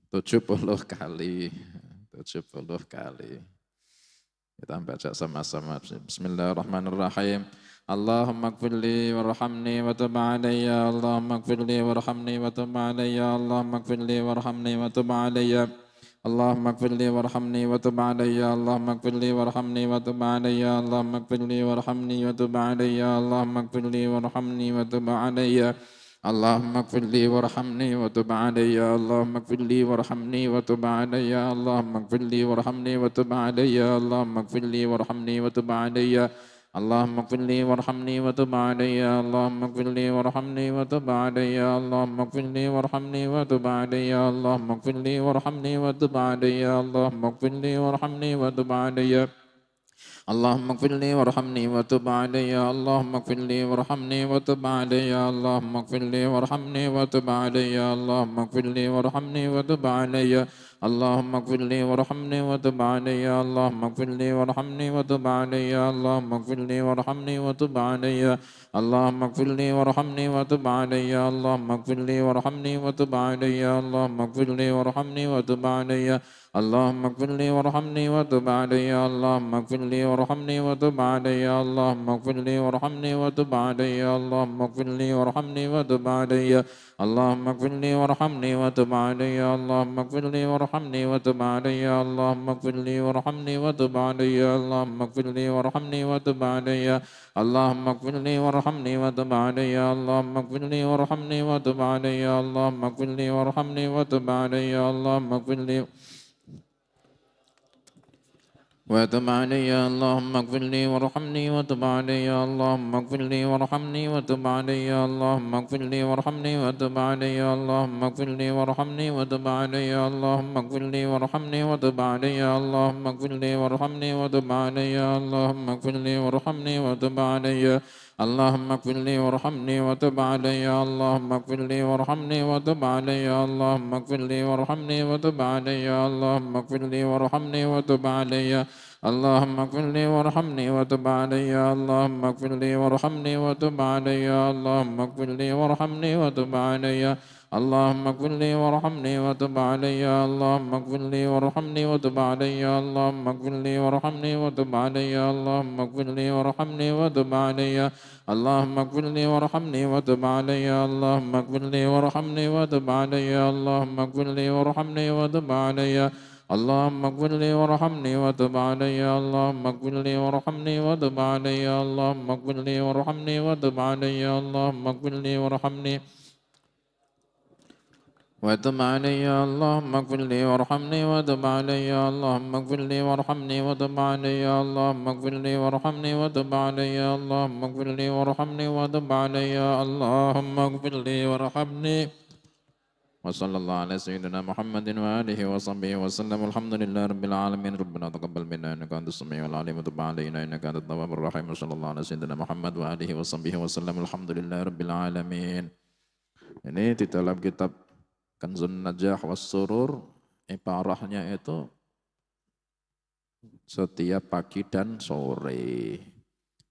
70 kali 70 kali kita baca sama-sama. Bismillahirrahmanirrahim. Allahumma gfirli warhamni wa tub alayya, Allahumma gfirli warhamni wa tub alayya, Allahumma gfirli warhamni wa tub alayya, Allahumma gfirli warhamni wa tub alayya, Allahumma gfirli warhamni wa tub alayya, Allahumma gfirli warhamni wa tub alayya, Allahumma gfirli warhamni wa tub alayya, Allahumma gfirli warhamni wa tub alayya, Allahumma gfirli warhamni wa tub alayya, Allahumma gfirli warhamni wa tub alayya, Allahumma gfirli warhamni wa tub alayya, Allahumma gfirli warhamni wa tub alayya, Allahumma gfirli warhamni wa tub alayya, Allahumma gfirli warhamni wa tub alayya, Allahumma gfirli warhamni wa tub alayya, Allahumma gfirli warhamni wa tub alayya, Allahumma gfirli warhamni wa tub alayya, Allahumma gfirli warhamni wa tub alayya, Allahumma gfirli warhamni wa tub alayya, Allahumma gfirli warhamni wa tub alayya, Allahumma gfirli warhamni wa tub alayya, Allahumma gfirli warhamni wa tub alayya, Allahumma gfirli warhamni wa tub alayya, Allahumma gfirli warhamni wa tub alayya, Allahumma gfirli warhamni wa tub alayya, Allahumma gfirli warhamni wa tub alayya, Allahumma gfirli warhamni wa tub alayya, Allahumma gfirli warhamni wa tub alayya, Allahumma gfirli warhamni wa tub alayya, Allahumma gfirli warhamni wa tub alayya, Allahumma gfirli warhamni wa tub alayya, Allahumma gfirli warhamni wa tub alayya, Allahumma gfirli warhamni wa tub alayya, Allahumma gfirli warhamni wa tub alayya, Allahumma gfirli warhamni wa tub alayya, Allahumma gfirli warhamni wa tub alayya, Allahumma gfirli warhamni wa tub alayya, Allahumma gfirli وتب علي اللهم اغفر لي وارحمني وتب علي اللهم اغفر لي وارحمني وتب علي اللهم اغفر لي وارحمني وتب علي اللهم اغفر لي وارحمني وتب علي اللهم اغفر لي وارحمني وتب علي اللهم اغفر لي وارحمني وتب علي اللهم اغفر لي وارحمني وتب علي اللهم اغفر لي وارحمني وتب علي اللهم اغفر لي وارحمني وتب علي اللهم اغفر لي وارحمني وتب علي اللهم اغفر لي وارحمني وتب علي اللهم اغفر لي وارحمني وتب علي اللهم اغفر لي وارحمني وتب علي اللهم اغفر لي وارحمني وتب علي اللهم اغفر لي وارحمني وتب علي اللهم اغفر لي وارحمني وتب علي اللهم اغفر لي وارحمني وتب علي اللهم اغفر لي وارحمني وتب علي اللهم اغفر لي وارحمني وتب علي اللهم اغفر لي وارحمني وتب علي اللهم اغفر لي وارحمني وتب علي اللهم اغفر لي وارحمني وتب علي اللهم اغفر لي وارحمني وتب علي اللهم اغفر لي وارحمني وتب علي اللهم اغفر لي وارحمني وتب علي اللهم اغفر لي وارحمني وتب علي اللهم اغفر لي وارحمني وتب علي اللهم اغفر لي وارحمني وتب علي اللهم اغفر لي وارحمني وتب علي اللهم اغفر لي وارحمني وصلى الله على سيدنا محمد وآله وصحبه وسلم الحمد لله رب العالمين ربنا تقبل منا إنك أنت السميع العليم وتب علينا إنك أنت التواب الرحيم وصلى الله على سيدنا محمد وآله وصحبه وسلم الحمد لله رب العالمين. Ini di dalam kitab Kanzun Najah was Surur, ibarahnya itu setiap pagi dan sore.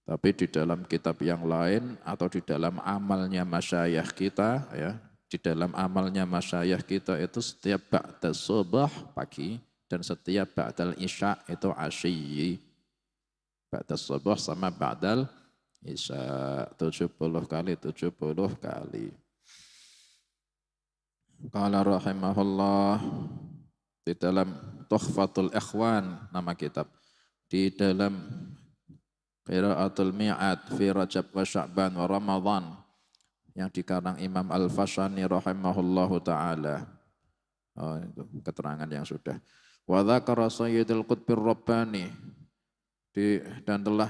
Tapi di dalam kitab yang lain atau di dalam amalnya masyayikh kita, ya, di dalam amalnya masyayikh kita itu setiap ba'da subah pagi dan setiap ba'dal isya itu asyi. Ba'da subah sama ba'dal isya 70 kali 70 kali. Qala rahimahullah di dalam Tuhfatul Ikhwan nama kitab, di dalam Qiraatul Mi'ad fi Rajab wa Sya'ban wa Ramadan yang dikarang Imam Al-Fashani rahimahullahu ta'ala. Oh, itu keterangan yang sudah. Wa dzakara Sayyidul Qutbir Rabbani dan telah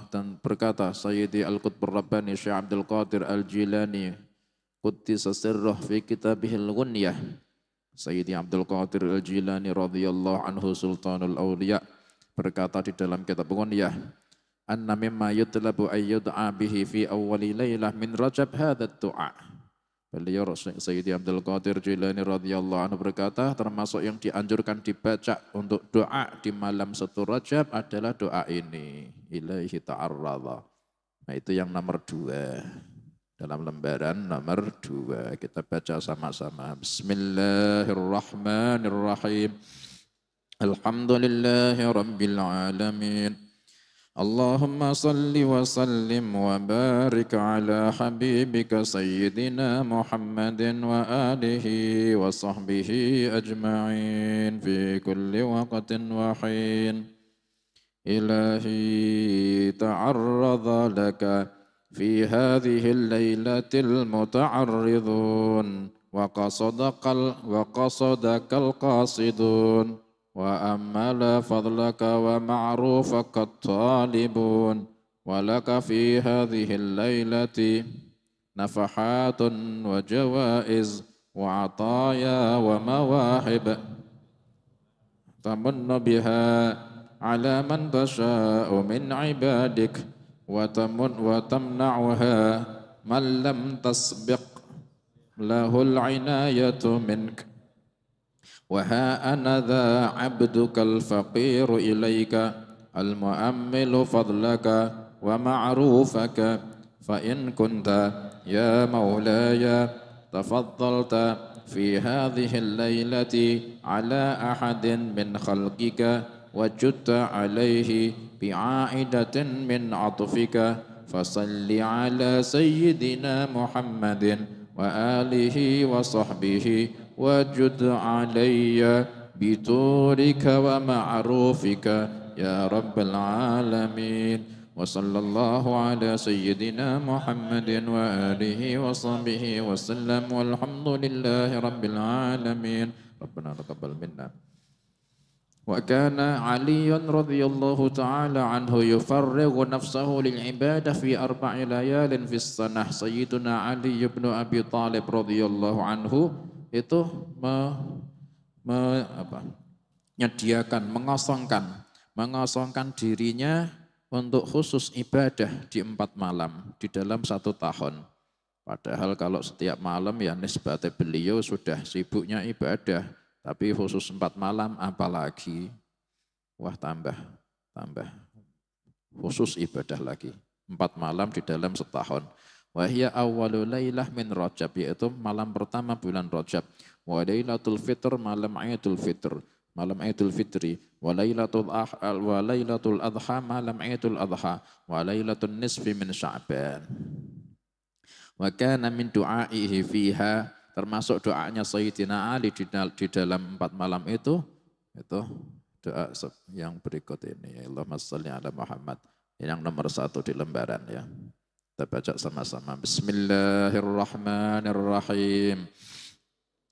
dan berkata Sayyidi Al-Qutbir Rabbani Syekh Abdul Qadir Al-Jilani Quddisa sirruh fi kitabihil Ghunyah. Sayyidi Abdul Qadir Al-Jilani radhiyallahu anhu Sultanul Awliya berkata di dalam kitab Ghunyah, anna mimma yutlabu ayyud'a bihi fi awwali laylah min Rajab hadha ad-du'a. Beliau Sayyidi Abdul Qadir Jilani radhiyallahu anhu berkata, termasuk yang dianjurkan dibaca untuk doa di malam 1 Rajab adalah doa ini, ilaihi ta'arradha. Nah, itu yang nomor 2. Dalam lembaran nomor 2 kita baca sama-sama. Bismillahirrahmanirrahim. Alhamdulillahi rabbil alamin. Allahumma salli wa sallim wa barik ala habibika sayyidina Muhammadin wa alihi wa sahbihi ajma'in fi kulli waqtin wa hin. Ilahi ta'arradha laka في هذه الليلة المتعرضون وقصدك القاصدون وأمل فضلك ومعروفك الطالبون ولك في هذه الليلة نفحات وجوائز وعطايا ومواهب تمن بها على من تشاء من عبادك وتمنعها من لم تسبق له العناية منك وها أنا ذا عبدك الفقير إليك المؤمل فضلك ومعروفك فإن كنت يا مولاي تفضلت في هذه الليلة على أحد من خلقك وجدت عليه بعائدة من عطفك فصل على سيدنا محمد وآله وصحبه وجد علي بطولك ومعروفك يا رب العالمين وصلى الله على سيدنا محمد وآله وصحبه وسلم والحمد لله رب العالمين ربنا تقبل منا. وكان علي رضي الله تعالى عنه يفرغ نفسه للعبادة في 4 ليال في السنة. Sayyiduna Ali bin Abi Thalib radhiyallahu anhu itu menyediakan, mengosongkan dirinya untuk khusus ibadah di 4 malam di dalam 1 tahun. Padahal kalau setiap malam ya nisbatnya beliau sudah sibuknya ibadah. Tapi khusus 4 malam apalagi, wah tambah tambah khusus ibadah lagi. 4 malam di dalam setahun. Wahia awwalu lailah min Rajab, yaitu malam pertama bulan Rajab. Wa lailatul fitr, malam Idul Fitr, malam Idul Fitri. Wa lailatul adha, malam Idul Adha. Wa lailatul nisfi min Sya'ban. Wa kana min du'aihi fiha, termasuk doanya Sayyidina Ali di dalam 4 malam itu doa yang berikut ini. Allahumma shalli ala Muhammad. Yang nomor 1 di lembaran ya. Kita baca sama-sama. Bismillahirrahmanirrahim.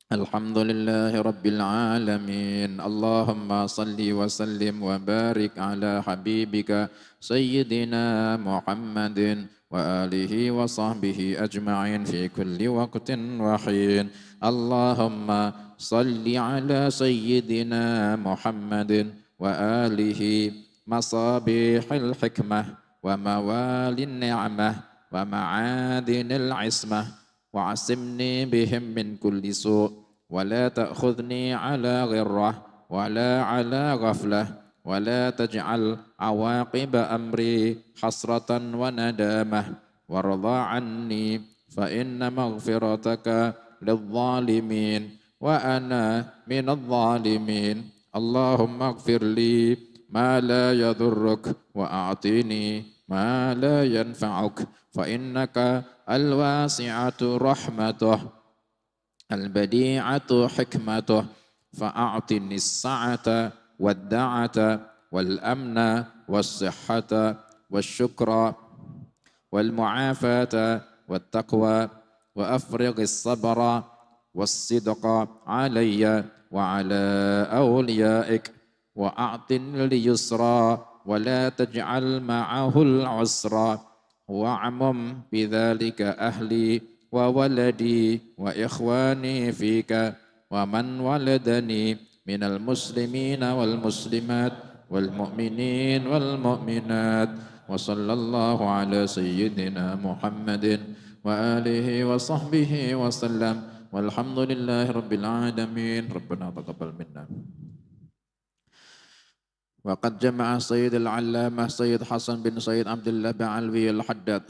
Alhamdulillahi rabbil alamin. Allahumma salli wa sallim wa barik ala habibika Sayyidina Muhammadin wa alihi wa sahbihi ajma'in fi kulli waqtin wa hin. Allahumma salli ala Sayyidina Muhammadin wa alihi masabihil hikmah wa mawalin ni'mah wa ma'adinil ismah wa asimni bihim min kulli su' wa la ta'khudni ala ghirrah wa la ala ghaflah wa la taj'al awaqiba amri hasratan wa nadamah warda anni fa inna maghfirataka lidh-dhalimin wa ana minadh dhalimin. Allahumma ighfir li ma la yadhurruk wa a'tini ma la yanfa'uk fa innaka al-wasi'atu rahmatuh al-badi'atu hikmatuh fa'a'tini as-sa'ata wad-da'ata wal-amna was-sihhata wash-shukra wal-mu'afata wat-taqwa wa afrigh as-sabra was-sidqa 'alayya wa 'ala awliyaik wa a'tin li-yusra wa la taj'al ma'ahul 'usra wa'amum bidzalika ahli wa waladi wa ikhwani fika wa man waladani minal muslimina wal muslimat wal mu'minin wal mu'minat wa sallallahu ala sayyidina Muhammadin wa alihi wa sahbihi wa sallam walhamdulillahi rabbil alamin. Rabbana taqabbal minna. Waqad jama'a Sayyid al-Allamah Sayyid Hasan bin Sayyid Abdullah Ba'alwi al-Haddad,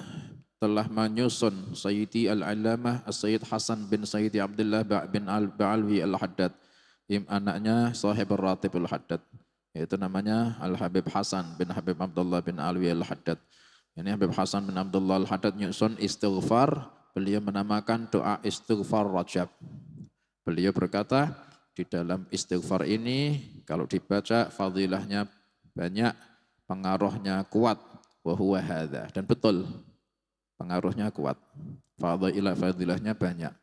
telah menyusun Sayyidi al-Allamah Sayyid Hasan bin Sayyid Abdullah bin Ba'alwi al-Haddad, anaknya Sahib al-Ratib al-Haddad, yaitu namanya Al-Habib Hasan bin Habib Abdullah bin Alwi al-Haddad. Ini Habib Hasan bin Abdullah al-Haddad nyusun istighfar, beliau menamakan doa istighfar Rajab. Beliau berkata, di dalam istighfar ini kalau dibaca fadilahnya banyak, pengaruhnya kuat. Wa huwa hadza, dan betul pengaruhnya kuat. Fadilahnya banyak.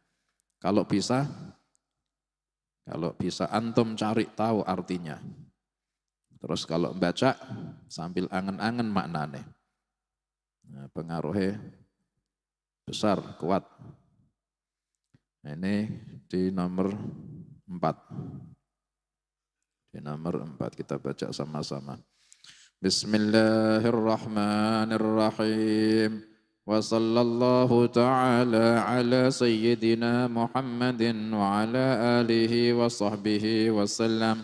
Kalau bisa antum cari tahu artinya. Terus kalau baca sambil angen-angen maknanya. Nah, pengaruhnya besar, kuat. Ini di nomor 4. Di nomor 4 kita baca sama-sama. Bismillahirrahmanirrahim. Wa sallallahu ta'ala ala sayyidina Muhammadin wa ala alihi wa sahbihi wa sallam.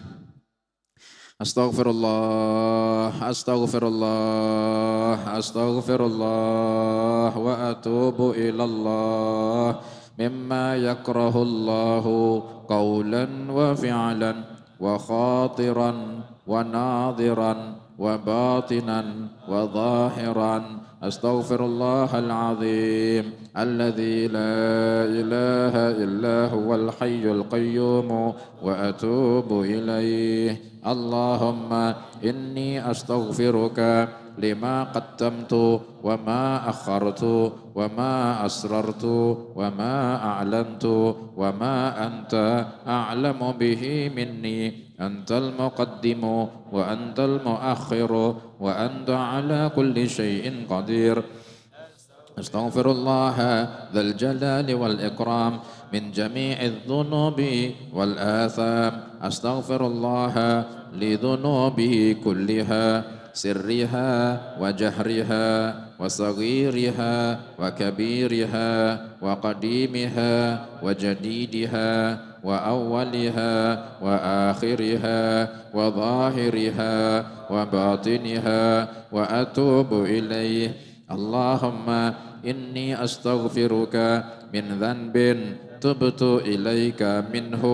Astaghfirullah, astaghfirullah, astaghfirullah wa atubu ilallah. مما يكره الله قولا وفعلا وخاطرا وناظرا وباطنا وظاهرا. أستغفر الله العظيم الذي لا إله إلا هو الحي القيوم وأتوب إليه. اللهم إني أستغفرك لما قدمت وما أخرت وما أسررت وما أعلنت وما أنت أعلم به مني. أنت المقدم وأنت المؤخر وأنت على كل شيء قدير. أستغفر الله ذا الجلال والإكرام من جميع الذنوب والآثام. أستغفر الله لذنوبه كلها سرها وجهرها وصغيرها وكبيرها وقديمها وجديدها وأولها وآخرها وظاهرها وباطنها وأتوب إليه. اللهم إني أستغفرك من ذنب تبت إليك منه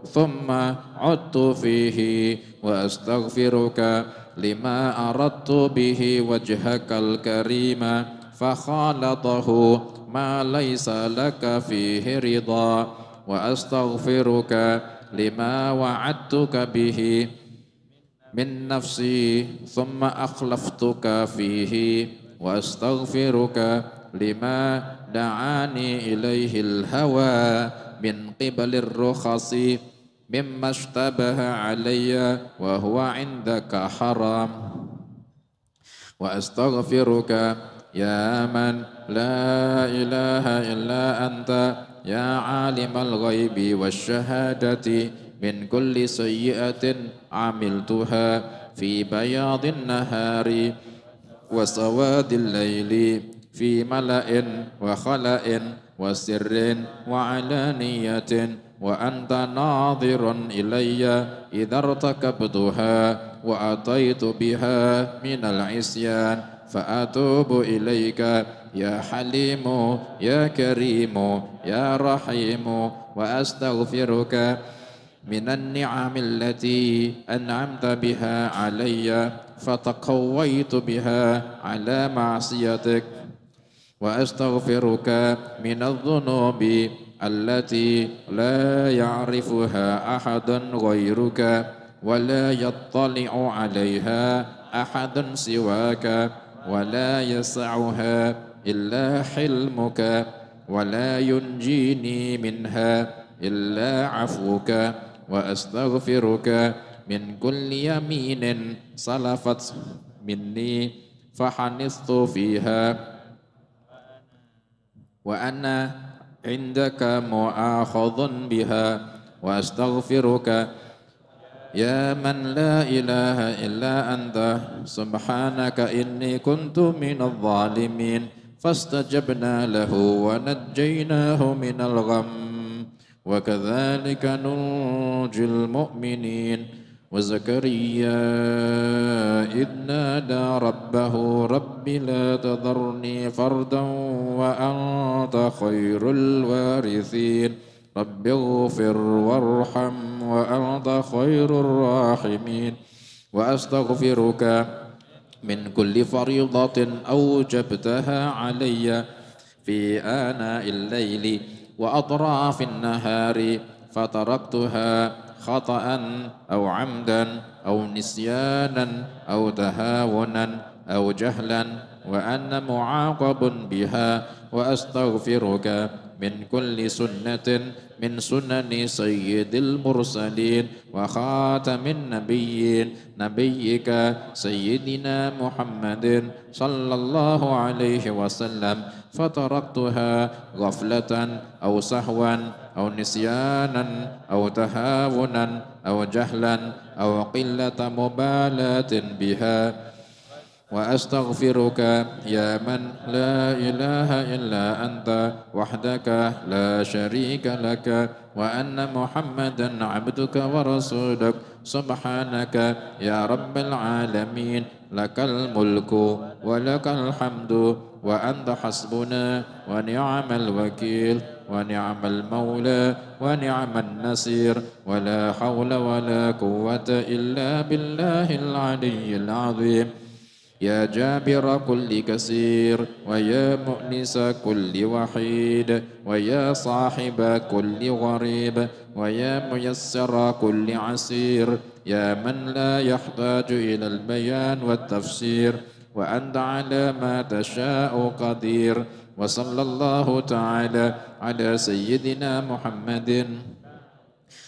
ثم عدت فيه، وأستغفرك لما أردت به وجهك الكريم فخالطه ما ليس لك فيه رضا، وأستغفرك لما وعدتك به من نفسي ثم أخلفتك فيه، وأستغفرك لما دعاني إليه الهوى من قبل الرخص مما اشتبه علي وهو عندك حرام. وأستغفرك يا من لا إله إلا أنت يا عالم الغيب والشهادة من كل سيئة عملتها في بياض النهار وسواد الليل، في ملأ وخلأ وسر وعلانية، وأنت ناظر إلي إذا ارتكبتها وأتيت بها من العصيان، فأتوب إليك يا حليم يا كريم يا رحيم. وأستغفرك من النعم التي أنعمت بها علي فتقويت بها على معصيتك، وأستغفرك من الذنوب التي لا يعرفها أحد غيرك ولا يطلع عليها أحد سواك، ولا يسعها إلا حلمك، ولا ينجيني منها إلا عفوك. وأستغفرك من كل يمين سلفت مني فحنثت فيها وأنا عندك مؤاخذ بها. وأستغفرك يا من لا إله إلا أنت سبحانك إني كنت من الظالمين، فاستجبنا له ونجيناه من الغم، وكذلك ننجي المؤمنين. وزكريا إذ نادى ربه رب لا تذرني فردا وأنت خير الوارثين، رب اغفر وارحم وأنت خير الراحمين. وأستغفرك من كل فريضة أوجبتها علي في آناء الليل وأطراف النهار فتركتها خطأ أو عمدا أو نسيانا أو تهاونا أو جهلا وأنا معاقب بها. وأستغفرك من كل سنة من سنن سيد المرسلين وخاتم النبيين نبيك سيدنا محمد صلى الله عليه وسلم فتركتها غفلة أو سهوا أو نسيانا أو تهاونا أو جهلا أو قلة مبالاة بها. وأستغفرك يا من لا إله إلا أنت وحدك لا شريك لك وأن محمدا عبدك ورسولك سبحانك يا رب العالمين، لك الملك ولك الحمد وأنت حسبنا ونعم الوكيل ونعم المولى ونعم النصير، ولا حول ولا قوة إلا بالله العلي العظيم. يا جابر كل كسير ويا مؤنس كل وحيد ويا صاحب كل غريب ويا ميسر كل عسير، يا من لا يحتاج إلى البيان والتفسير وأنت على ما تشاء قدير. وصلى الله تعالى على سيدنا محمد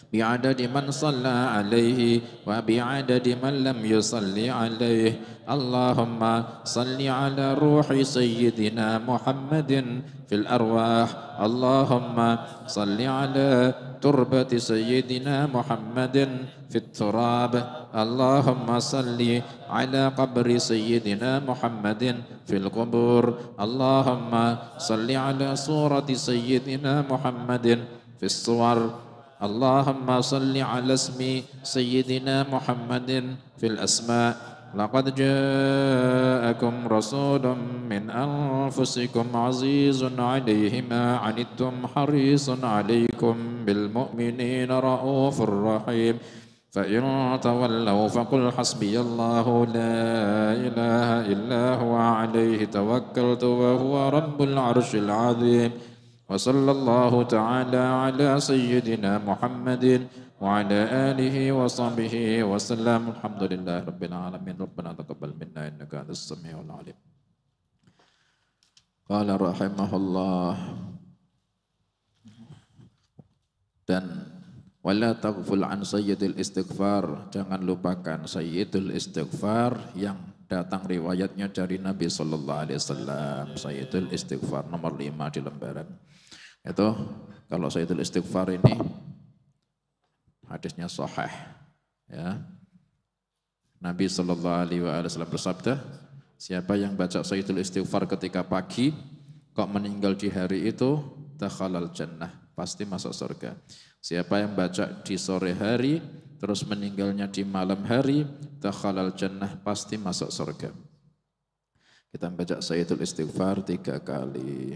بعدد من صلى عليه وبعدد من لم يصل عليه. اللهم صل على روح سيدنا محمد في الأرواح. اللهم صل على تربة سيدنا محمد في التراب. اللهم صل على قبر سيدنا محمد في القبور. اللهم صل على صورة سيدنا محمد في الصور. اللهم صل على اسم سيدنا محمد في الأسماء. لقد جاءكم رسول من أنفسكم عزيز عليه ما عنتم حريص عليكم بالمؤمنين رؤوف رحيم. فإن تولوا فقل حسبي الله لا إله إلا هو عليه توكلت وهو رب العرش العظيم. وصلى الله تعالى على سيدنا محمد وعلى آله وصحبه وسلم. الحمد لله رب العالمين. ربنا تقبل منا إنك أنت السميع العليم. قال رحمه الله dan wala taghful an sayyidil istighfar, jangan lupakan sayyidul istighfar yang datang riwayatnya dari Nabi sallallahu alaihi wasallam. Sayyidul istighfar nomor 5 di lembaran. Itu kalau sayyidul istighfar ini hadisnya sahih ya. Nabi sallallahu alaihi wasallam bersabda, siapa yang baca sayyidul istighfar ketika pagi kok meninggal di hari itu dakhalal jannah, pasti masuk surga. Siapa yang baca di sore hari terus meninggalnya di malam hari dakhalal jannah, pasti masuk surga. Kita baca sayyidul istighfar 3 kali.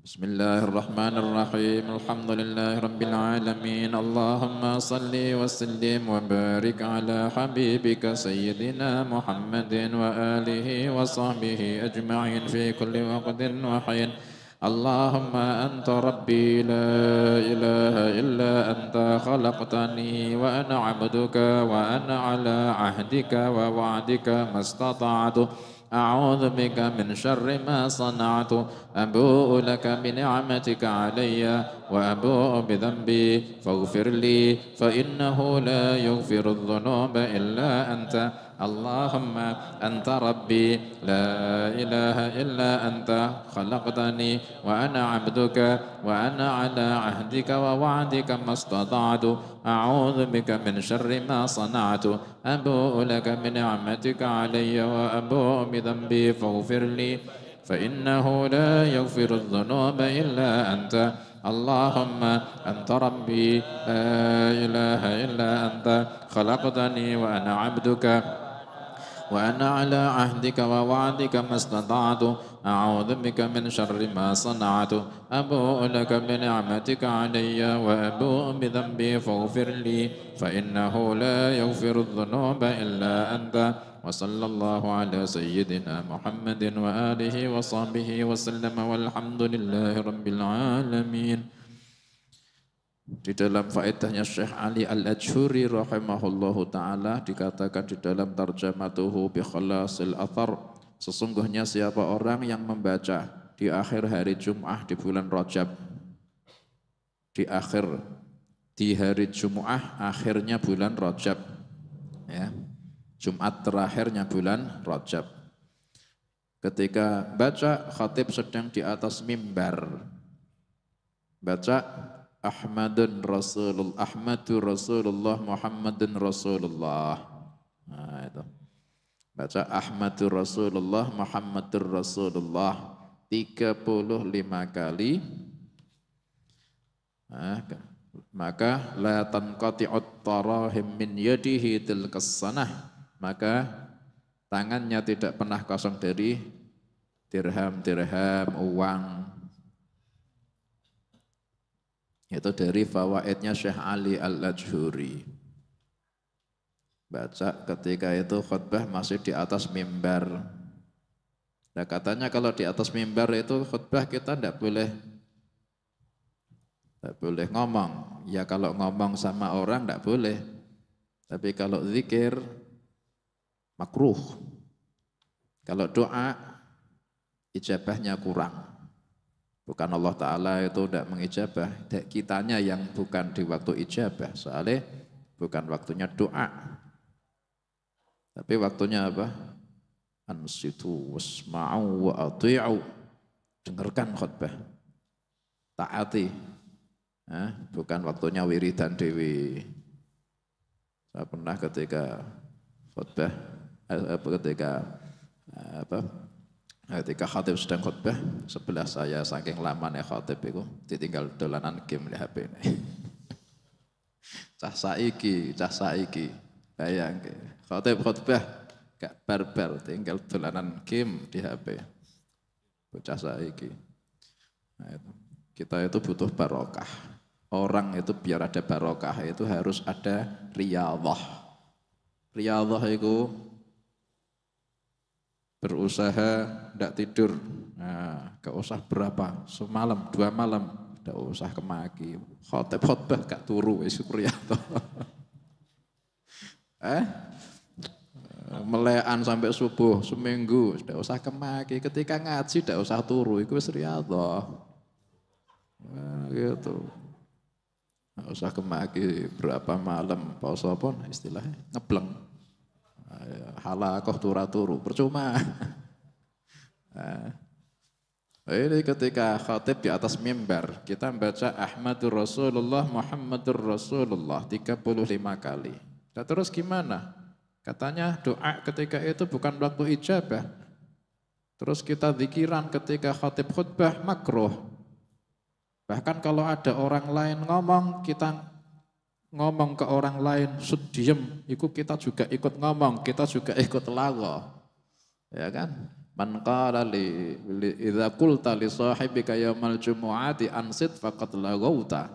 Bismillahirrahmanirrahim. Alhamdulillahi rabbil alamin. Allahumma salli wa sallim wa barik ala habibika sayyidina Muhammadin wa alihi wa sahbihi ajma'in fi kulli waqtin wa hin. Allahumma anta rabbi la ilaha illa anta khalaqtani wa ana abduka wa ana ala ahdika wa wa'dika mastata'tu. أعوذ بك من شر ما صنعت أبوء لك بنعمتك علي وأبوء بذنبي فاغفر لي فإنه لا يغفر الذنوب إلا أنت. اللهم أنت ربي لا إله إلا أنت خلقتني وأنا عبدك وأنا على عهدك ووعدك ما استطعت. أعوذ بك من شر ما صنعت أبوء لك بنعمتك علي وأبوء بذنبي فاغفر لي فإنه لا يغفر الذنوب إلا أنت. اللهم أنت ربي لا إله إلا أنت خلقتني وأنا عبدك وأنا على عهدك ووعدك ما استطعت. أعوذ بك من شر ما صنعت أبوء لك بنعمتك علي وأبوء بذنبي فاغفر لي فإنه لا يغفر الذنوب إلا أنت. وصلى الله على سيدنا محمد وآله وصحبه وسلم والحمد لله رب العالمين. Di dalam faedahnya Syekh Ali Al-Ajhuri rahimahullahu ta'ala dikatakan di dalam tarjamatuhu bi khalasil athar, sesungguhnya siapa orang yang membaca di akhir hari Jum'ah di bulan Rajab, di hari Jum'ah akhirnya bulan Rajab ya, Jumat terakhirnya bulan Rajab, ketika baca khatib sedang di atas mimbar baca Ahmadun Rasulullah, Ahmadu Rasulullah, Muhammadun Rasulullah. Nah itu. Baca Ahmadu Rasulullah, Muhammadur Rasulullah 35 kali. Nah, maka la tanqati'ut tarahim min yadihi tilkas sanah. Maka tangannya tidak pernah kosong dari dirham, uang. Itu dari fawaidnya Syekh Ali Al-Ajhuri. Baca ketika itu khutbah masih di atas mimbar. Nah katanya kalau di atas mimbar itu khutbah kita tidak boleh ngomong. Ya kalau ngomong sama orang tidak boleh. Tapi kalau zikir makruh. Kalau doa ijabahnya kurang. Bukan Allah Ta'ala itu tidak mengijabah, kitanya yang bukan di waktu ijabah. Soalnya bukan waktunya doa. Tapi waktunya apa? Ansitu wasma'u wa ati'u. Dengarkan khutbah. Taati. Bukan waktunya wiridan dewi. Saya pernah ketika khutbah, ketika khatib sedang khutbah, sebelah saya saking lamanya khatib itu ditinggal dolanan game di HP ini. Cah saiki, bayang khatib khutbah gak barbar, tinggal dolanan game di HP. Bocah saiki. Nah, itu. Kita itu butuh barokah. Orang itu biar ada barokah itu harus ada riyadhah. Riyadhah itu berusaha tidak tidur, nah, gak usah berapa, semalam, 2 malam, gak usah kemaki, khotbah gak turu, riyadhah. Melekan sampai subuh, seminggu, gak usah kemaki, ketika ngaji gak usah turu, itu riyadhah. Nah, gitu. Gak usah kemaki berapa malam, pausa pun istilahnya ngebleng. Halakoh turu percuma. Ini ketika khatib di atas mimbar, kita membaca Ahmadur Rasulullah, Muhammadur Rasulullah 35 kali. Nah, terus gimana? Katanya doa ketika itu bukan waktu ijabah. Terus kita zikiran ketika khatib khutbah makruh. Bahkan kalau ada orang lain ngomong, kita ngomong ke orang lain, diem, itu kita juga ikut ngomong, kita juga ikut lagu. Ya kan? Man qala li idza qulta li sahibika yaumal jumu'ati ansit faqad laghauta.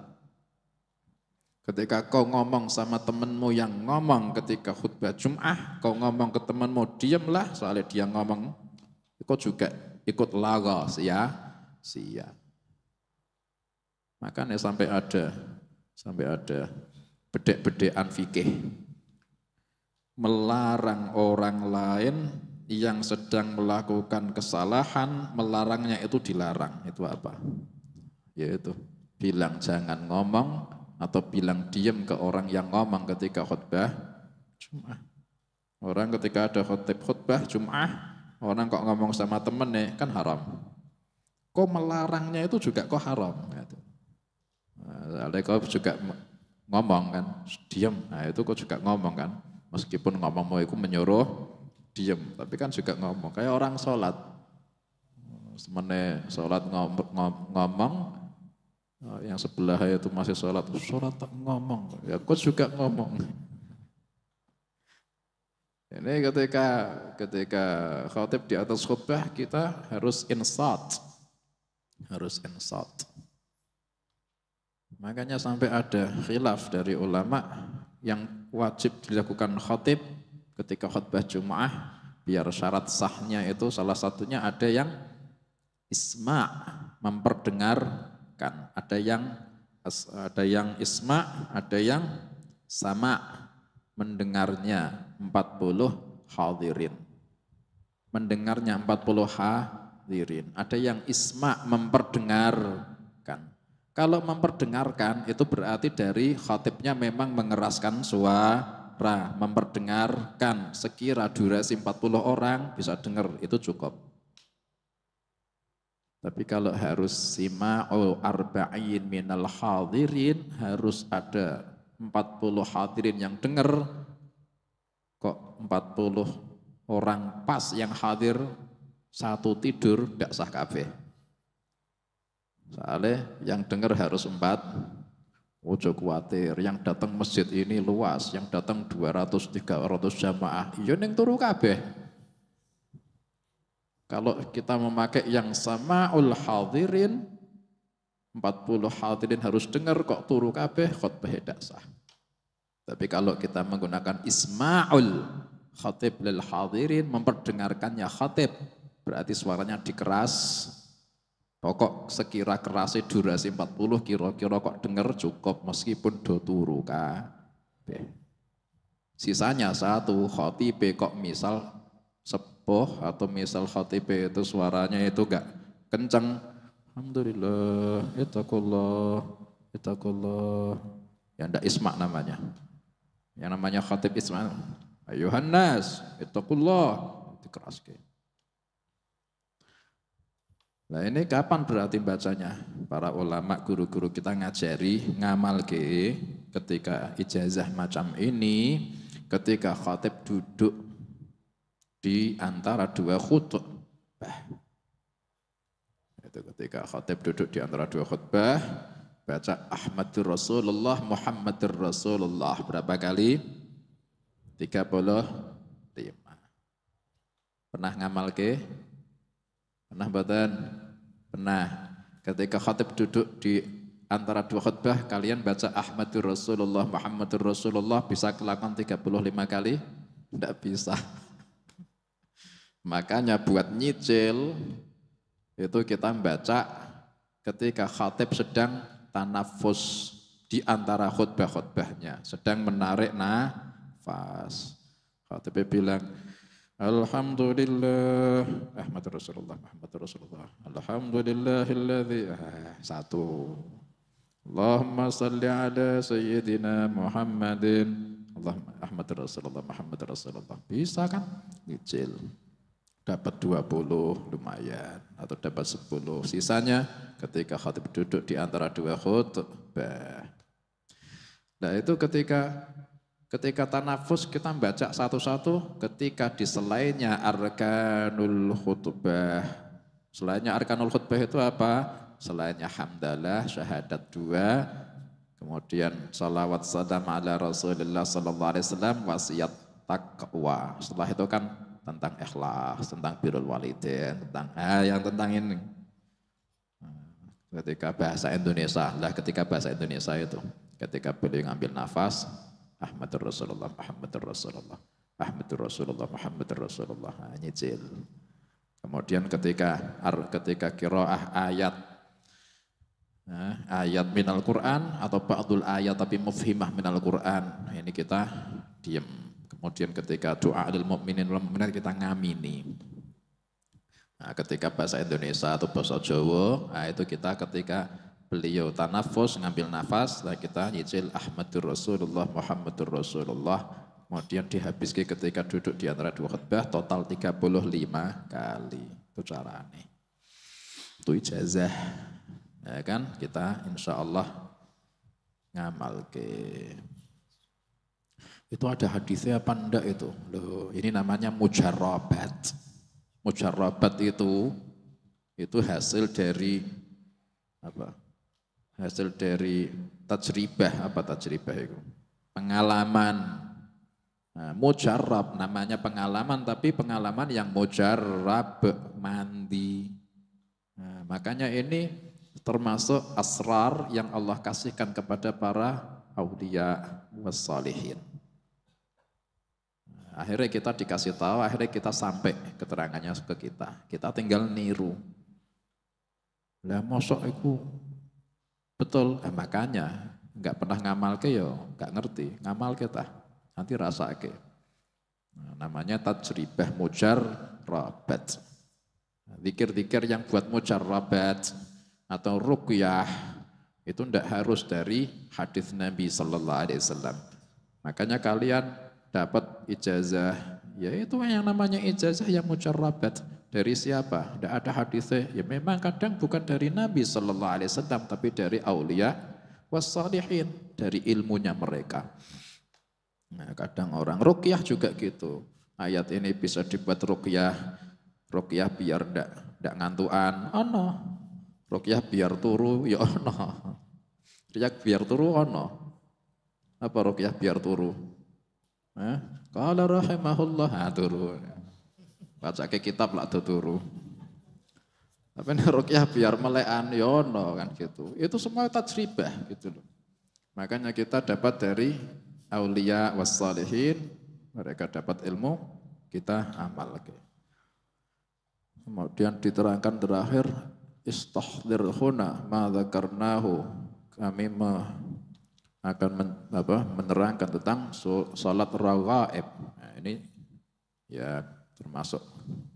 Ketika kau ngomong sama temanmu yang ngomong ketika khutbah Jum'ah, kau ngomong ke temanmu, diamlah, soalnya dia ngomong, kau juga ikut lagu, sia. Makanya sampai ada bedek-bedekan fikih melarang orang lain yang sedang melakukan kesalahan, melarangnya itu dilarang. Itu apa? Yaitu bilang jangan ngomong atau bilang diam ke orang yang ngomong ketika khutbah Jum'ah. Orang ketika ada khutbah Jum'ah, orang kok ngomong sama temennya kan haram. Kok melarangnya itu juga kok haram. Ada kau juga ngomong kan, diam. Nah itu kok juga ngomong kan, meskipun ngomongmu itu menyuruh diam, tapi kan juga ngomong. Kayak orang sholat, semeneh sholat ngomong, yang sebelah itu masih sholat tak ngomong, ya kok juga ngomong. Ini ketika khatib di atas khutbah kita harus insat. Makanya sampai ada khilaf dari ulama yang wajib dilakukan khatib ketika khutbah Jum'ah, biar syarat sahnya itu salah satunya ada yang isma', memperdengarkan, ada yang isma', ada yang sama', mendengarnya 40 hadirin. Mendengarnya 40 hadirin. Ada yang isma' memperdengarkan. Kalau memperdengarkan itu berarti dari khatibnya memang mengeraskan suara, memperdengarkan sekira durasi 40 orang bisa dengar itu cukup. Tapi kalau harus sima'ul arba'in minal hadirin, harus ada 40 hadirin yang dengar, kok 40 orang pas yang hadir, satu tidur, tidak sah kabeh. Soalnya yang dengar harus 4, ojo kuatir, yang datang masjid ini luas, yang datang 200-300 jamaah, iya ning turu kabeh. Kalau kita memakai yang sama'ul hadirin, 40 hadirin harus dengar kok turu kabeh, khutbah tidak sah. Tapi kalau kita menggunakan isma'ul khatib lil hadirin, memperdengarkannya khatib, berarti suaranya dikeras. Pokok sekira kerasnya durasi 40, kira-kira kok dengar cukup meskipun do turu kabeh. Sisanya satu, khatibe kok misal sepuh atau misal khatibe itu suaranya itu enggak kenceng, Alhamdulillah, ittaqullah, ittaqullah. Ya ndak isma namanya. Yang namanya khatib isma. Ayuhan nas, ittaqullah. Dikeraske. Nah ini kapan berarti bacanya? Para ulama, guru-guru kita ngajari, ngamalke ketika ijazah macam ini, ketika khatib duduk di antara dua khutbah. Itu ketika khatib duduk di antara dua khutbah, baca Ahmadur Rasulullah, Muhammadur Rasulullah. Berapa kali? 35. Pernah ngamalke? Pernah mboten? Pernah. Ketika khatib duduk di antara dua khutbah, kalian baca Ahmadur Rasulullah, Muhammadur Rasulullah, bisa kelakuan 35 kali? Tidak bisa. Makanya buat nyicil, itu kita baca ketika khatib sedang tanafus di antara khutbah-khutbahnya, sedang menarik nafas. Khatibnya bilang, Alhamdulillah, Ahmadur Rasulullah, Muhammadur Rasulullah, Alhamdulillahilladzi, satu. Allahumma salli ala Sayyidina Muhammadin, Allahumma Ahmadur Rasulullah, Muhammadur Rasulullah. Bisa kan? Nyicil. Dapat 20 lumayan, atau dapat 10. Sisanya ketika khatib duduk di antara dua khutbah. Nah itu ketika tanafus kita baca satu-satu, ketika di selainnya arkanul khutbah. Selainnya arkanul khutbah itu apa? Selainnya hamdalah, syahadat 2, kemudian salawat salam ala Rasulullah sallallahu alaihi wasallam, wasiat taqwa. Setelah itu kan tentang ikhlas, tentang birrul walidain, tentang ini. Ketika bahasa Indonesia, ketika bahasa Indonesia itu, ketika beliau ngambil nafas, Ahmadur Rasulullah, Muhammadur Rasulullah, Ahmadur Rasulullah, Muhammadur Rasulullah, nyicil. Kemudian ketika qiraah ayat minal Quran atau ba'dul ayat tapi mufhimah minal Quran, ini kita diam. Kemudian ketika doa lil mukminin wal mukminat kita ngamini. Nah, ketika bahasa Indonesia atau bahasa Jawa, itu kita ketika beliau tanafus, ngambil nafas, kita nyicil Ahmadur Rasulullah, Muhammadur Rasulullah, kemudian dihabiskan ketika duduk di antara dua khutbah, total 35 kali. Itu caranya. Itu ijazah. Ya kan, kita insya Allah ngamal ke. Itu ada hadisnya apa enggak itu? Loh, ini namanya mujarrabat. Mujarrabat itu hasil dari apa? Hasil dari tajribah, apa tajribah itu? Pengalaman. Nah, mujarrab namanya pengalaman, tapi pengalaman yang mujarrab, mandi. Nah, makanya ini termasuk asrar yang Allah kasihkan kepada para aulia wassalihin. Nah, akhirnya kita dikasih tahu, akhirnya kita sampai keterangannya ke kita. Kita tinggal niru. Lah mosok itu betul, makanya nggak pernah ngamal ke yo, nggak ngerti ngamal kita nanti rasa ke. Nah, namanya tajribah mujarrabat. Zikir-zikir yang buat mujarrabat atau ruqyah itu ndak harus dari hadis Nabi Sallallahu Alaihi Wasallam. Makanya kalian dapat ijazah, yaitu yang namanya ijazah yang mujarrabat. Dari siapa? Tidak ada hadisnya. Ya memang kadang bukan dari Nabi Sallallahu Alaihi Wasallam, tapi dari aulia wassalihin, dari ilmunya mereka. Nah, kadang orang ruqyah juga gitu. Ayat ini bisa dibuat ruqyah biar tidak ngantuan. Oh no. Ruqyah biar turu, ya ono. Ruqyah biar turu ono. Apa ruqyah biar turu? Qala rahimahullah, turu. Baca ke kitab lah turu. Tapi ruqyah biar melekan yono kan gitu. Itu semua tajribah gitu loh. Makanya kita dapat dari aulia wassalihin, mereka dapat ilmu, kita amal lagi. Kemudian diterangkan terakhir istahdir huna ma dzakarnahu. Kami akan menerangkan tentang salat raghaib. Nah, ini ya termasuk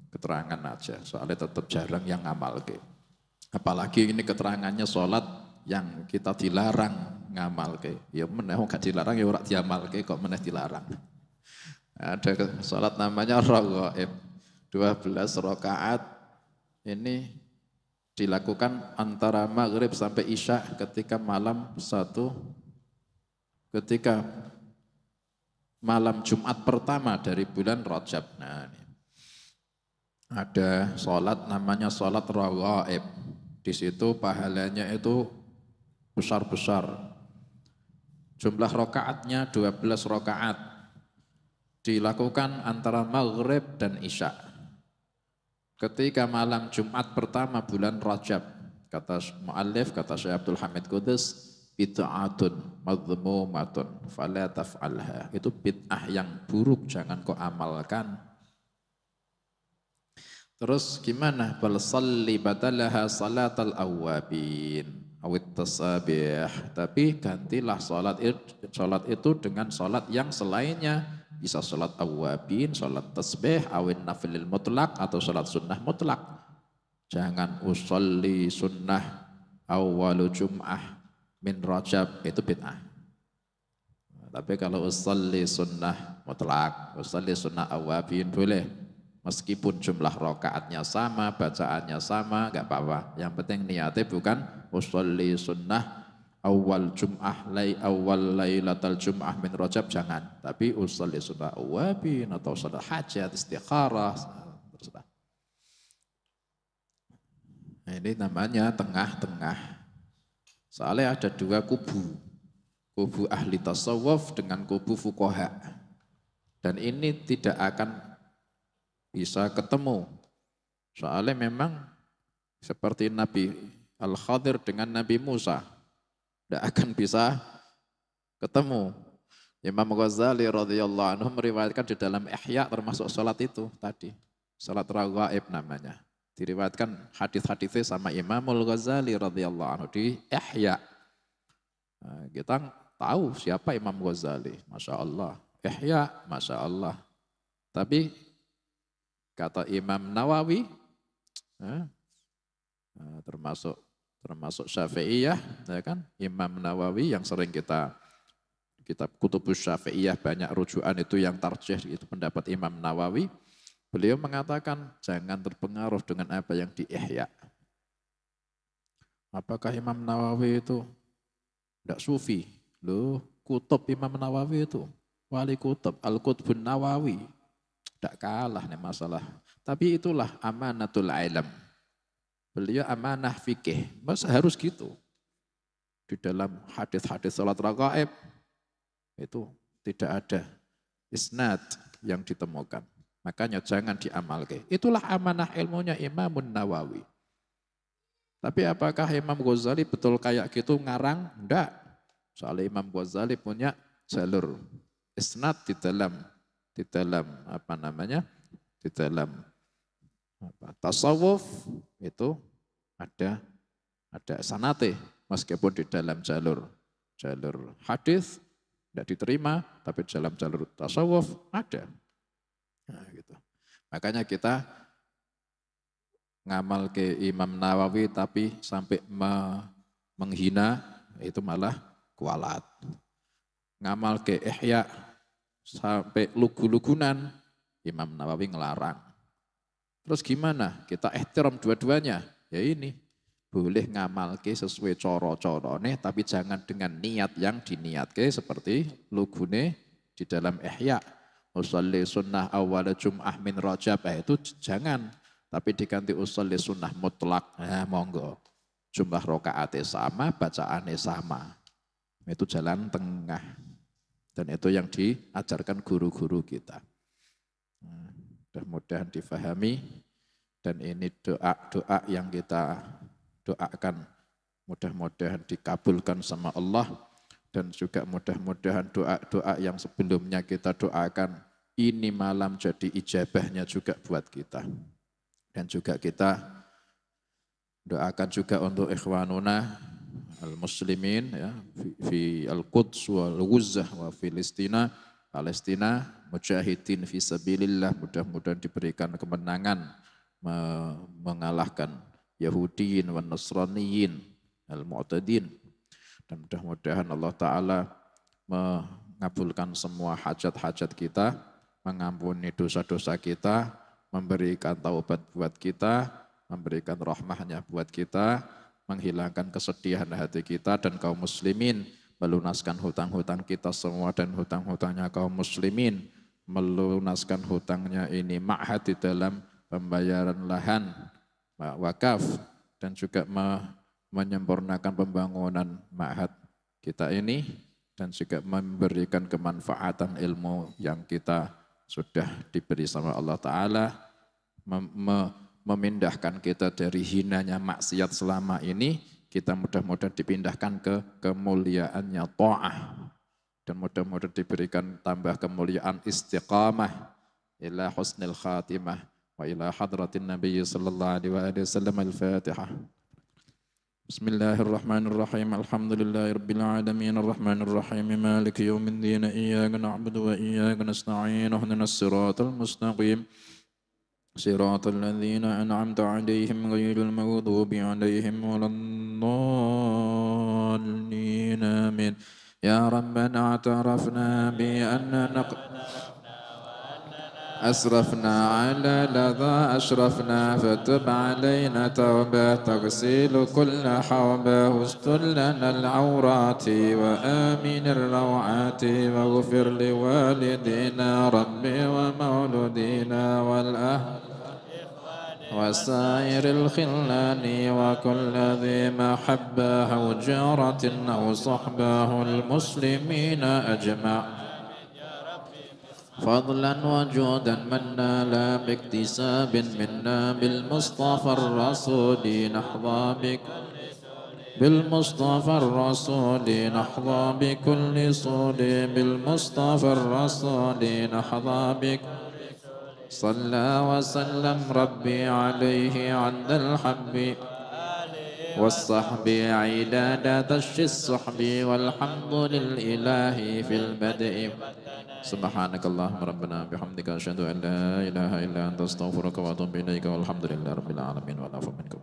keterangan aja, soalnya tetap jarang yang ngamal ke. Apalagi ini keterangannya sholat yang kita dilarang ngamal ke. Ya meneh gak dilarang ya ora diamal ke kok meneh dilarang. Ada sholat namanya raghaib. 12 rakaat ini dilakukan antara maghrib sampai isya ketika ketika malam Jumat pertama dari bulan Rajab. Nah, ini. Ada sholat namanya sholat raghaib. Di situ pahalanya itu besar-besar. Jumlah rakaatnya 12 rakaat. Dilakukan antara maghrib dan isya. Ketika malam Jumat pertama bulan Rajab, kata mu'allif, kata Syekh Abdul Hamid Qudus, bid'atun madhmumatun fala taf'alha. Itu bid'ah yang buruk, jangan kau amalkan. Terus gimana? Bal salli badalaha salatal awwabin awit tasabih. Tapi gantilah salat itu dengan salat yang selainnya. Bisa salat awwabin, salat tasbih, awin nafilil mutlak atau salat sunnah mutlak. Jangan usolli sunnah awwalu jum'ah min Rajab, itu bid'ah. Tapi kalau usolli sunnah mutlak, usolli sunnah awwabin boleh. Meskipun jumlah rakaatnya sama, bacaannya sama, enggak apa-apa. Yang penting niatnya bukan usolli sunnah awal jum'ah awal lailatal jum'ah min Rajab, jangan. Tapi usolli sunnah awwabin atau salat hajat, istikharah, terserah. Nah, ini namanya tengah-tengah. Soalnya ada dua kubu. Kubu ahli tasawuf dengan kubu fuqaha. Dan ini tidak akan bisa ketemu. Soalnya memang seperti Nabi Al-Khadir dengan Nabi Musa. Tidak akan bisa ketemu. Imam Ghazali radhiyallahu anhu meriwayatkan di dalam Ihya termasuk salat itu tadi. Salat raghaib namanya. Diriwayatkan hadis-hadisnya sama Imamul Ghazali radhiyallahu anhu di Ihya. Nah, kita tahu siapa Imam Ghazali. Masya Allah. Ihya, Masya Allah. Tapi kata Imam Nawawi, termasuk Syafi'iyah, ya kan? Imam Nawawi yang sering kita kitab Kutubus Syafi'iyah banyak rujukan itu yang tarjih itu pendapat Imam Nawawi. Beliau mengatakan jangan terpengaruh dengan apa yang di Ihya. Apakah Imam Nawawi itu tidak sufi? Loh, kutub Imam Nawawi itu wali kutub Al-Qutbun Nawawi. Tidak kalah nih masalah. Tapi itulah amanatul ilm. Beliau amanah fikih, masa harus gitu. Di dalam hadis-hadis salat raghaib itu tidak ada isnad yang ditemukan. Makanya jangan diamalkan. Itulah amanah ilmunya Imamun Nawawi. Tapi apakah Imam Ghazali betul kayak gitu ngarang? Enggak. Soalnya Imam Ghazali punya jalur isnad di dalam apa namanya? Di dalam tasawuf itu ada sanate, meskipun di dalam jalur hadis tidak diterima, tapi dalam jalur tasawuf ada. Nah, gitu. Makanya kita ngamal ke Imam Nawawi tapi sampai menghina itu malah kualat. Ngamal ke Ihya sampai lugu-lugunan, Imam Nawawi ngelarang. Terus gimana? Kita ihtiram dua-duanya. Ya ini, boleh ngamal ke sesuai coro-corone, tapi jangan dengan niat yang diniatke seperti lugune di dalam Ihya. Usolli sunnah awal jum'ah min Rajab, itu jangan. Tapi diganti usolli sunnah mutlak, monggo. Jumlah rokaatnya sama, bacaannya sama. Itu jalan tengah. Dan itu yang diajarkan guru-guru kita. Mudah-mudahan difahami. Dan ini doa-doa yang kita doakan. Mudah-mudahan dikabulkan sama Allah. Dan juga mudah-mudahan doa-doa yang sebelumnya kita doakan. Ini malam jadi ijabahnya juga buat kita. Dan juga kita doakan juga untuk ikhwanuna al-muslimin ya, fi al-Quds wal Ghuzzah wa Filistina, Palestina, mujahidin fi sabilillah, mudah-mudahan diberikan kemenangan mengalahkan Yahudiyin wan Nasraniyin al-mu'tadin. Dan mudah-mudahan Allah Ta'ala mengabulkan semua hajat-hajat kita, mengampuni dosa-dosa kita, memberikan taubat buat kita, memberikan rahmahnya buat kita, menghilangkan kesedihan hati kita dan kaum muslimin, melunaskan hutang-hutang kita semua dan hutang-hutangnya kaum muslimin, melunaskan hutangnya ini ma'had di dalam pembayaran lahan, wakaf, dan juga menyempurnakan pembangunan ma'had kita ini, dan juga memberikan kemanfaatan ilmu yang kita sudah diberi sama Allah Ta'ala, memindahkan kita dari hinanya maksiat selama ini, kita mudah-mudahan dipindahkan ke kemuliaannya ta'ah, dan mudah-mudahan diberikan tambah kemuliaan istiqamah ila husnil khatimah wa ila hadratin Nabi sallallahu alaihi wasallam. Al-Fatihah. Bismillahirrahmanirrahim. Alhamdulillahi rabbil alamin arrahmanir rahim maliki yaumiddin iyyaka na'budu wa iyyaka nasta'in ihdinas siratal mustaqim صراط الذين أنعمت عليهم غير المغضوب عليهم ولا الضالين آمين. يا ربنا اعترفنا بأننا أسرفنا على لظى أشرفنا فتب علينا توبة تغسل كل حوبة واستر لنا العورات وآمن الروعات واغفر لوالدينا ربي ومولودينا والأهل وسائر الخلان وكل ذي محبة أو جارة أو صحبه المسلمين أجمع فضلا وجودا منا لا باكتساب منا بالمصطفى الرسول نحظى بك بالمصطفى الرسول نحظى بكل صول بالمصطفى الرسول نحظى بك صلى وسلم ربي عليه عند الحب والصحب عداد تش الصحب والحمد للإله في البدء. سبحانك اللهم ربنا بحمدك أشهد أن لا إله إلا أنت أستغفرك وأتوب إليك والحمد لله رب العالمين والعفو منكم.